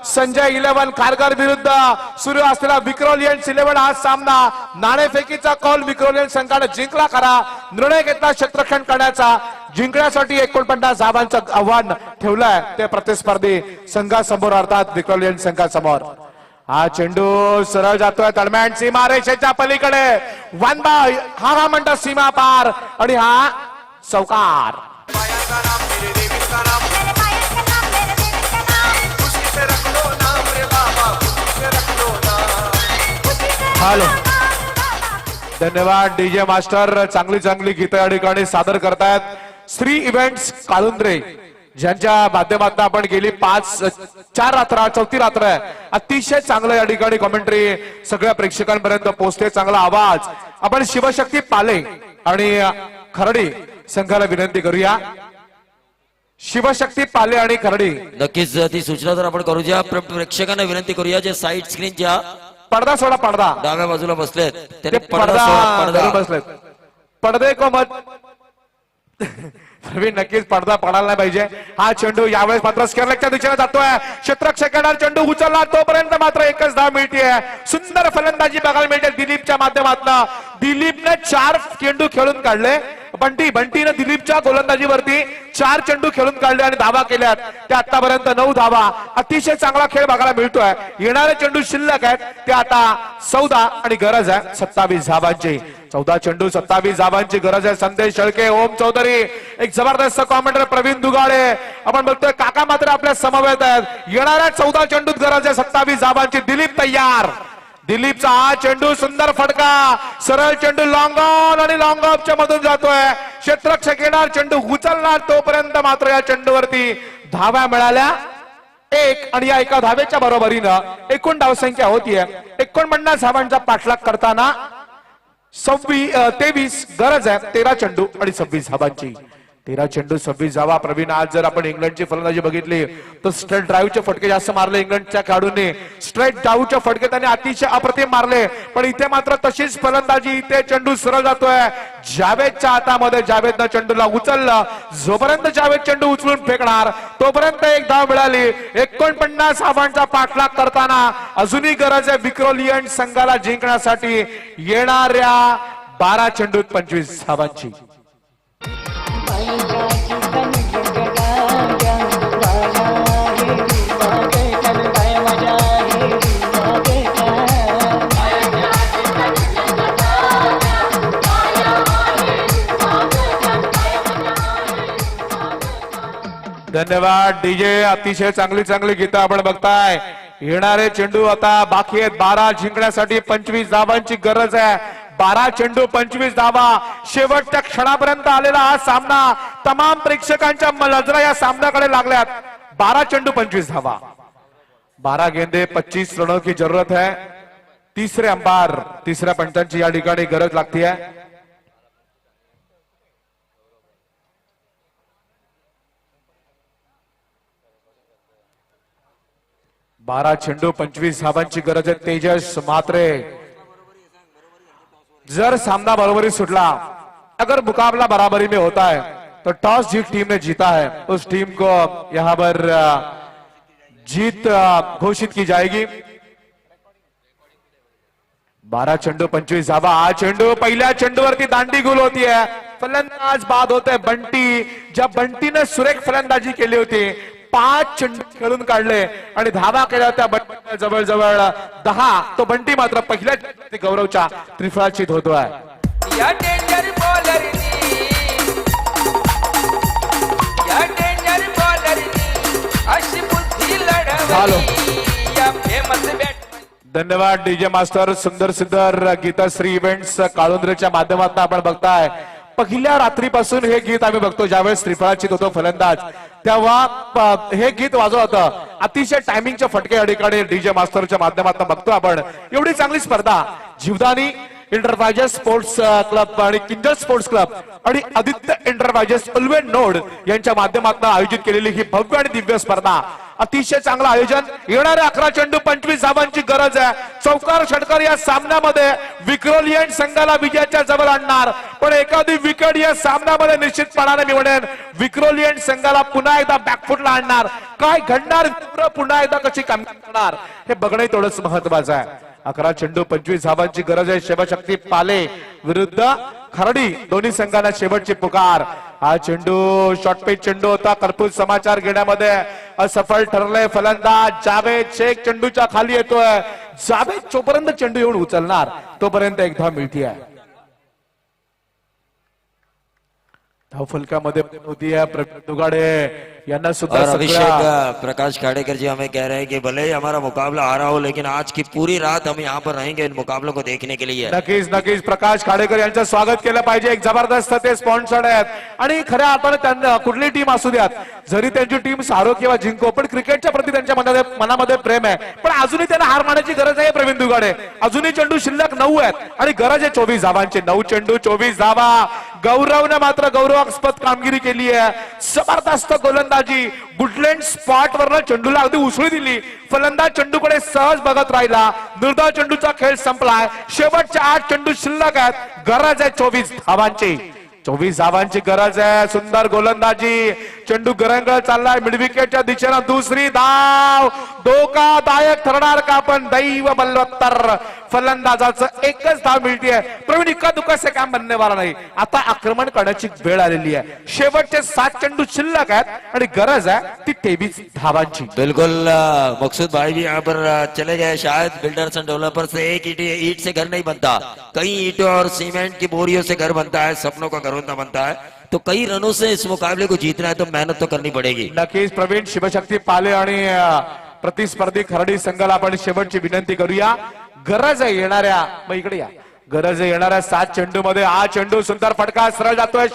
संजय 11 खारगर विरुद्ध सुरू असलेला विक्रोलियंस 11 हा सामना. नाणेफेकीचा कॉल विक्रोलियंस संघाने जिंकला खरा. निर्णय घेतला क्षेत्ररक्षण करण्याचा. जिंकण्यासाठी 49 धावांचं आव्हान ठेवलंय ते प्रतिस्पर्धी संघासमोर, अर्थात विक्रोलियंस संघासमोर. हा चेंडू सरळ जातोय दरम्यान सीमारेषेच्या पलीकडे. 1 बाय हा म्हणतात सीमा पार, आणि हा चौकार. हॅलो, धन्यवाद डीजे मास्टर. चांगली गीतं या ठिकाणी सादर करतायत श्री इव्हेंट्स काळुंद्रे, ज्यांच्या माध्यमातून आपण गेली 4 रात्र अतिशय चांगलं या ठिकाणी कॉमेंट्री सगळ्या प्रेक्षकांपर्यंत पोहोचते. चांगला आवाज. आपण शिवशक्ती पाले आणि खरडी संघाला विनंती करूया. शिवशक्ती पाले आणि खरडी, नक्कीच ती सूचना तर आपण करूया. प्रेक्षकांना विनंती करूया जे साईड स्क्रीनच्या पडदा सोडा. पडदा डाव्या बाजूला बसलेत ते पडदा बसलेत. पडदे को मत प्रवीण, नक्कीच पडदा पडायला नाही पाहिजे. हा चेंडू यावेळेस मात्र स्केअरलेगच्या दिशेने जातोय. क्षेत्ररक्षकांना चेंडू उचलला तोपर्यंत मात्र 1च धाव मिळते. सुंदर फलंदाजी बघायला मिळते दिलीपच्या माध्यमातून. दिलीपने 4 चेंडू खेळून काढले. बंटीनं दिलीपच्या गोलंदाजीवरती 4 चेंडू खेळून काढले आणि धावा केल्यात. त्या आतापर्यंत 9 धावा. अतिशय चांगला खेळ बघायला मिळतोय. येणारे चेंडू शिल्लक आहेत ते आता 14, आणि गरज आहे 27 धावांची. 14 चेंडू 27 धावांची गरज आहे. संदेश शेळके, ओम चौधरी, एक जबरदस्त कॉमेंटर प्रवीण दुगाडे, आपण बघतोय काका मात्र आपल्या समवेत आहेत. येणाऱ्या 14 चेंडूत गरज आहे 27 धावांची. दिलीप तयार. दिलीपचा हा चेंडू सुंदर फटका, सरळ चेंडू लॉंग ऑन आणि लॉंग ऑफच्या मधून जातोय. क्षेत्ररक्षक येणार, चेंडू उचलणार, तोपर्यंत मात्र या चेंडूवरती धावा मिळाल्या एक. आणि या एका धावेच्या बरोबरीनं एकूण धावसंख्या होतीये 49 धावांचा पाठलाग करताना 23 गरज आहे 13 चेंडू आणि 26 धावांची. 13 चेंडू 26 धावा. प्रवीण, आज जर आपण इंग्लंडची फलंदाजी बघितली तर स्ट्रेट ड्राईव्हचे फटके जास्त मारले इंग्लंडच्या खेळाडूंनी. स्ट्रेट ड्राईव्हचे फटके त्यांनी अतिशय अप्रतिम मारले, पण इथे मात्र तशीच फलंदाजी. इथे चेंडू सरळ जातोय जावेदच्या हातामध्ये. जावेदनं चेंडूला उचललं. जोपर्यंत जावेद चेंडू उचलून फेकणार तोपर्यंत एक धाव मिळाली. 49 धावांचा पाठलाग करताना अजूनही गरज आहे विक्रोलियन संघाला जिंकण्यासाठी. येणाऱ्या 12 चेंडूत 25 धावांची. धन्यवाद डीजे. अतिशय चांगली गीतं आपण बघताय. येणारे चेंडू आता बाकी आहेत 12 जिंकण्यासाठी 25 धावांची गरज आहे. 12 चेंडू 25 धावा. शेवटच्या क्षणापर्यंत आलेला हा सामना. तमाम प्रेक्षकांच्या नजरा या सामन्याकडे लागल्यात. 12 चेंडू 25 धावा. 12 गेंदे 25 रनों की जरूरत है. तिसरे अंपायर, तिसऱ्या पंचांची या ठिकाणी गरज लागते आहे. बारा चेंडू 25 धावांची गरज आहे. तेजस म्हात्रे, जर सामना बराबरी सुटला, अगर मुकाबला बराबरी में होता है तो टॉस जिस टीम ने जीता है उस टीम को यहां पर जीत घोषित की जाएगी. 12 चेंडू 25 धावा. हा चेंडू पहिल्या चेंडूवरती दांडी गुल होती है. फलंदाज बाद होते बंटी. ज्या बंटीने सुरेख फलंदाजी केली होती, 5 चेंडू खेळून काढले आणि धावा केल्या होत्या बंटी जवळजवळ 10. तो बंटी मात्र पहिल्या गौरवच्या त्रिफळाचीत होतोय. या डेंजर बॉलरनी, या डेंजर बॉलरनी अशी बुद्धी लढवली या फेमस बॅट. धन्यवाद डीजे मास्टर. सुंदर गीताश्री इव्हेंट्स काळुंद्रेच्या माध्यमातून आपण बघताय. पहिल्या रात्रीपासून हे गीत आम्ही बघतो. ज्यावेळेस त्रिफळाचीत होतो फलंदाज, तेव्हा हे गीत वाजवत होतं. अतिशय टायमिंगचे फटके या ठिकाणी डीजे मास्टरच्या माध्यमातून बघतो आपण. एवढी चांगली स्पर्धा जीवदानी एंटरप्राइजेस स्पोर्ट्स क्लब आणि किंजल स्पोर्ट्स क्लब आणि आदित्य एंटरप्राइजेस उल्वेन नोड यांच्या माध्यमातून आयोजित केलेली ही भव्य आणि दिव्य स्पर्धा. अतिशय चांगलं आयोजन. येणाऱ्या 11 चेंडू 25 धावांची गरज आहे. चौकार षटकार या सामन्यामध्ये विक्रोलियन संघाला विजयाच्या जवळ आणणार, पण एखादी विकेट या सामन्यामध्ये निश्चितपणाने मी म्हणेन विक्रोलियन संघाला पुन्हा एकदा बॅकफुटला आणणार. काय घडणार, पुन्हा एकदा कशी कामगिरी करणार हे बघणे तेवढंच महत्वाचं आहे. 11 चेंडू 25 धावांची गरज आहे. शिवशक्ती पाले विरुद्ध खरडी दोन्ही संघांना शेवटची पुकार. हा चेंडू शॉर्टपिच चेंडू होता. कर्पूर समाचार घेण्यामध्ये असफल ठरले फलंदाज जावेद शेख. चेंडूच्या खाली येतोय जावेद. जोपर्यंत चेंडू येऊन उचलणार तोपर्यंत एक धाव मिळतीये. धावफलकामध्ये होती है प्रवीण दुगाडे यांना सुद्धा. और अभिषेक प्रकाश खाड़ेकर जी हमें कह रहे हैं कि भले ही हमारा मुकाबला हारा हो, लेकिन आज की पूरी रात हम यहाँ पर रहेंगे इन मुकाबलों को देखने के लिए. नक्कीच प्रकाश खाडेकर यांचं स्वागत केलं पाहिजे. एक जबरदस्त ते स्पॉन्सर्ड आहेत आणि खऱ्या अर्थाने त्यांना कुठली टीम असू द्यात, जरी त्यांची टीम सारो किंवा जिंको, पण क्रिकेटच्या प्रती त्यांच्या मनामध्ये प्रेम आहे. पण अजूनही त्यांना हार मानायची गरज आहे. प्रवीण दुगाडे, अजूनही चेंडू शिल्लक 9 आहेत आणि गरज आहे 24 धावांची. 9 चेंडू 24 धावा. गौरवने मात्र गौरवास्पद कामगिरी केली आहे. जबरदस्त गोलंदाजी. गुडलँड स्पॉट वरनं चेंडूला अगदी उसळी दिली. फलंदाज चेंडूकडे सहज बघत राहिला. निर्धाव चेंडूचा खेळ संपलाय. शेवटचे 8 चेंडू शिल्लक आहेत. गरज आहे 24 धावांची. 24 धावांची गरज आहे. सुंदर गोलंदाजी. चेंडू गरंगळ चाललाय मिडविकेटच्या दिशेनं. दुसरी धाव धोकादायक ठरणार का, पण दैव बलवत्तर फलंदाजाचं एकच धाव मिळतीये. प्रवीण, इक्का दुक्का से काम बनने वाला नाही. आता आक्रमण करण्याची वेळ आलेली आहे. शेवटचे 7 चेंडू शिल्लक आहेत आणि गरज आहे ती 23 धावांची. बिल्कुल मकसूद भाई भी यहाँ पर चले गए. शायद बिल्डर्स एंड डेवलपर से एक ईट से घर नहीं बनता, कई ईंटों और सीमेंट की बोरियों से घर बनता है, सपनों का घर बनता है. तो कई रनों से इस मुकाबले को जीतना है तो मेहनत तो करनी पड़ेगी. नक्कीच प्रवीण. शिवशक्ती पाले आणि प्रतिस्पर्धी खरडी संघाला आपण शेवटची विनंती करूया. गरज आहे येणाऱ्या, मग इकडे या, गरज आहे येणाऱ्या 7 चेंडू मध्ये हा चेंडू सुंदर फटका सरळ जातोय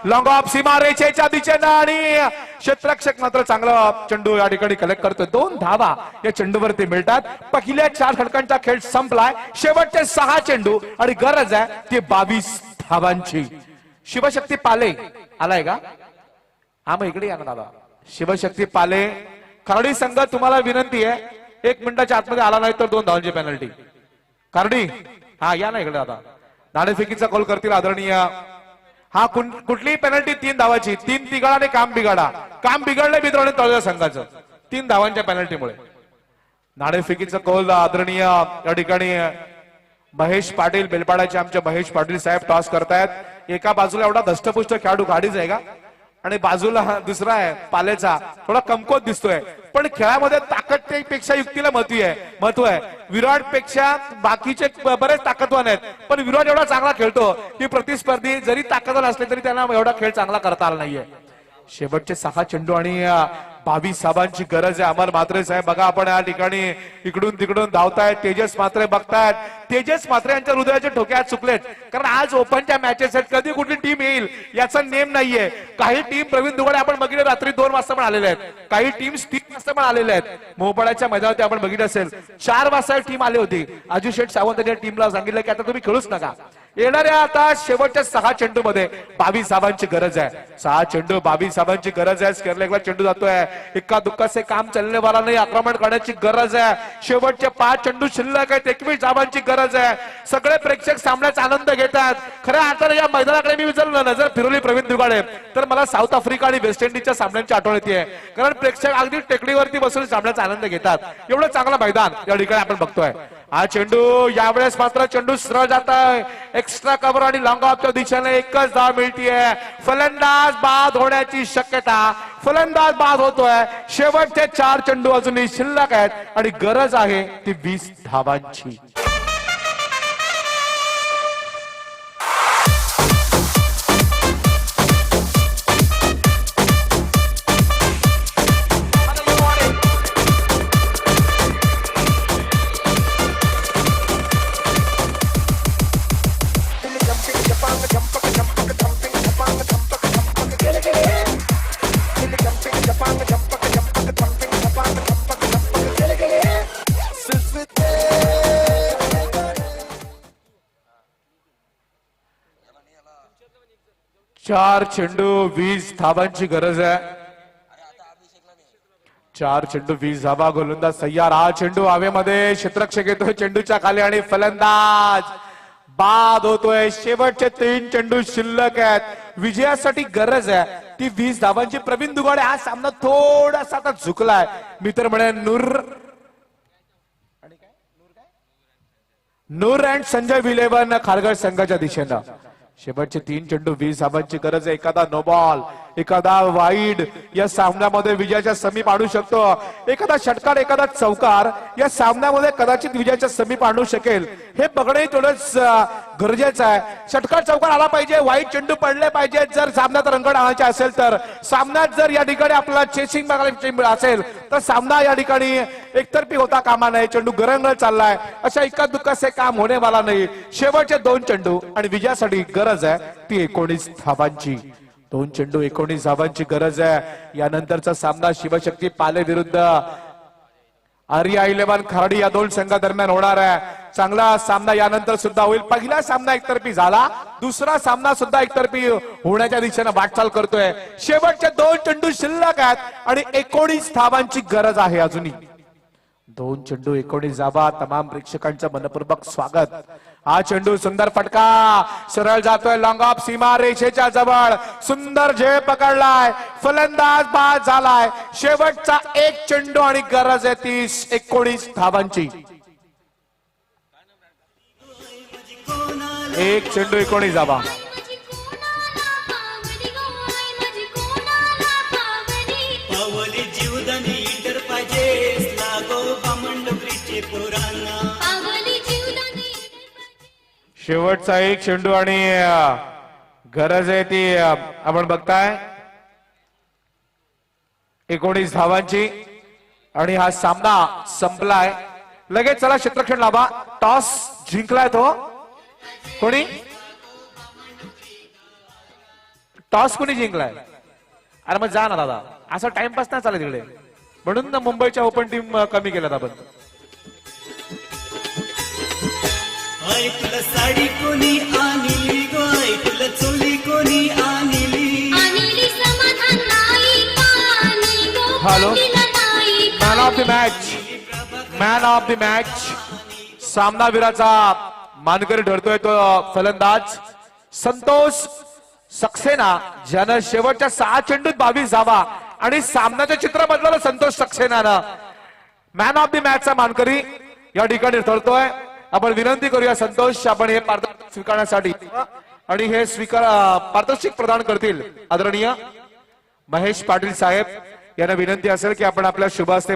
लॉंग ऑफ सीमा रेषेच्या दिशेनं आणि क्षेत्ररक्षक मात्र चांगला चेंडू या ठिकाणी कलेक्ट करतोय. 2 धावा या चेंडूवरती मिळतात. पहिल्या 4 षटकांचा खेळ संपलाय. शेवटचे 6 चेंडू आणि गरज आहे ती 22 धावांची. शिवशक्ती पाले आलाय का? हा मग इकडे या ना दादा. शिवशक्ती पाले, खर्डी संघ तुम्हाला विनंती आहे 1 मिनिटाच्या आतमध्ये आला नाही तर 2 धावांची पेनल्टी. खर्डी हा या ना इकडे आता. नाणेफेकीचा कॉल करतील आदरणीय. हा कुठलीही पेनल्टी 3 धावाची. 3 तिघाडा आणि काम बिघाडा. काम बिघडले मित्रांनो तळजा संघाचं 3 धावांच्या पेनल्टीमुळे. नाणेफेकीचा कॉल आदरणीय या ठिकाणी महेश पाटील बेलपाड्याचे आमचे महेश पाटील साहेब टॉस करतायत. एका बाजूला एवढा धष्टपुष्ट खेळाडू गाडीच आहे का आणि बाजूला दुसरा आहे पालेचा, थोडा कमकोत दिसतोय. पण खेळामध्ये ताकदपेक्षा युक्तीला महत्व आहे. विराट पेक्षा बाकीचे बरेच ताकदवान आहेत, पण विराट एवढा चांगला खेळतो की प्रतिस्पर्धी जरी ताकदवान असले तरी त्यांना एवढा खेळ चांगला करता आला नाहीये. शेवटचे 6 चेंडू आणि 22 धावांची गरज आहे. अमर म्हात्रे साहेब बघा आपण या ठिकाणी इकडून तिकडून धावतायत. तेजस म्हात्रे बघतायत. तेजस म्हात्रे यांच्या हृदयाचे ठोके आज चुकलेत, कारण आज ओपनच्या मॅचेस आहेत. कधी कुठली टीम येईल याचा नेम नाहीये. काही टीम प्रवीण दुगाडे आपण बघितले रात्री 2 वाजता पण आलेले आहेत, काही टीम 3 वाजता पण आलेले आहेत. मोहपाड्याच्या मैदानावरती आपण बघितलं असेल 4 वाजता टीम आली होती. आजू शेठ सावंत यांनी टीमला सांगितलं की आता तुम्ही खेळूच नका. येणाऱ्या आता शेवटच्या 6 चेंडू मध्ये 22 धावांची गरज आहे. 6 चेंडू 22 धावांची गरज आहे. स्केअरलेगला चेंडू जातोय. इक्का दुक्का से काम चलने वाला नाही. आक्रमण करण्याची गरज आहे. शेवटचे 5 चेंडू शिल्लक आहेत. 21 धावांची गरज आहे. सगळे प्रेक्षक सामन्याचा आनंद घेतात. खऱ्या अर्थाने या मैदानाकडे मी जर नजर फिरवली प्रवीण दुगाडे तर मला साऊथ आफ्रिका आणि वेस्ट इंडिजच्या सामन्यांची आठवण येते, कारण प्रेक्षक अगदी टेकडीवरती बसून सामन्याचा आनंद घेतात. एवढं चांगलं मैदान या ठिकाणी आपण बघतोय. हा चेंडू यावेळेस मात्र चेंडू सरळ जात आहे. एक्स्ट्रा कव्हर आणि लॉंग ऑफच्या दिशेने एकच धाव मिळतीये. फलंदाज बाद होण्याची शक्यता. फलंदाज बाद होतोय. शेवटचे 4 चेंडू अजूनही शिल्लक आहेत आणि गरज आहे ती 20 धावांची. चार चेंडू 20 धावांची गरज आहे. 4 चेंडू 20 धावा. गोलंदाज तयार. हा चेंडू हवेमध्ये क्षेत्ररक्षक येतोय चेंडूच्या खाली आणि फलंदाज बाद होतोय. शेवटचे 3 चेंडू शिल्लक आहेत. विजयासाठी गरज आहे ती 20 धावांची. प्रवीण दुगाडे हा सामना थोडासा आता झुकलाय. मी तर म्हणे नूर अँड संजय विलेवन खारघर संघाच्या दिशेनं. शेवटचे 3 चेंडू 20 धावांची गरज आहे. एखादा नो बॉल, एखादा वाईड या सामन्यामध्ये विजयाच्या समीप आणू शकतो. एखादा षटकार, एखादा चौकार या सामन्यामध्ये कदाचित विजयाच्या समीप आणू शकेल. हे बघणे थोडंच गरजेचं आहे. षटकार चौकार आला पाहिजे, वाईट चेंडू पडले पाहिजे. जर सामन्यात रंगत आणायचे असेल तर, सामन्यात जर या ठिकाणी आपल्याला चेसिंग बघायला असेल तर सामना या ठिकाणी एकतर्फी होता कामा नये. चेंडू गरंगळ चाललाय. अशा इक्का दुक्काचे काम होणे वाला नाही. शेवटचे 2 चेंडू आणि विजयासाठी गरज आहे ती 19 धावांची. 2 चेंडू 19 धावांची गरज आहे. यानंतरचा सामना शिवशक्ती पाले विरुद्ध आर्या 11 खराडी या 2 संघादरम्यान होणार आहे. चांगला सामना यानंतर सुद्धा होईल. पहिला सामना एकतर्फी झाला, दुसरा सामना सुद्धा एकतर्फी होण्याच्या दिशेने वाटचाल करतोय. शेवटचे 2 चेंडू शिल्लक आहेत आणि 19 धावांची गरज आहे अजूनही. 2 चेंडू 19 धावा. तमाम प्रेक्षकांचं मनपूर्वक स्वागत. हा चेंडू सुंदर फटका सरळ जातोय लॉंग ऑफ सीमा रेषेच्या जवळ. सुंदर झेल पकडलाय. फलंदाज बाद झालाय. शेवटचा 1 चेंडू आणि गरज आहे 30-19 धावांची. 1 चेंडू 19 धावा. शेवटचा 1 चेंडू आणि गरज आहे ती आपण बघताय 19 धावांची आणि हा सामना संपलाय. लगेच चला क्षेत्ररक्षण लावा. टॉस जिंकलाय तो कोणी टॉस कोणी जिंकलाय अरे मग जा ना दादा असा टाइमपास नाही चालेल तिकडे म्हणून ना मुंबईच्या ओपन टीम कमी केल्यात आपण आय तुला साडी कोणी आणली गो आय तुला चोली कोणी आणली अनिली समाधान नाही पाणी गो हॅलो पाटीला नाही मॅन ऑफ द मॅच सामनावीराचा मानकरी ठरतोय तो फलंदाज संतोष सक्सेना ज्यानं शेवटच्या 6 चेंडूत 22 धावा आणि सामन्याचं चित्र बदललं संतोष सक्सेनानं मॅन ऑफ द मॅचचा मानकरी या ठिकाणी ठरतोय आपण विनंती करूया संतोष आपण हे पारितोषिक स्वीकारण्यासाठी आणि हे पारितोषिक प्रदान करतील आदरणीय महेश पाटील साहेब यांना विनंती असेल की आपण आपल्या शुभ हस्ते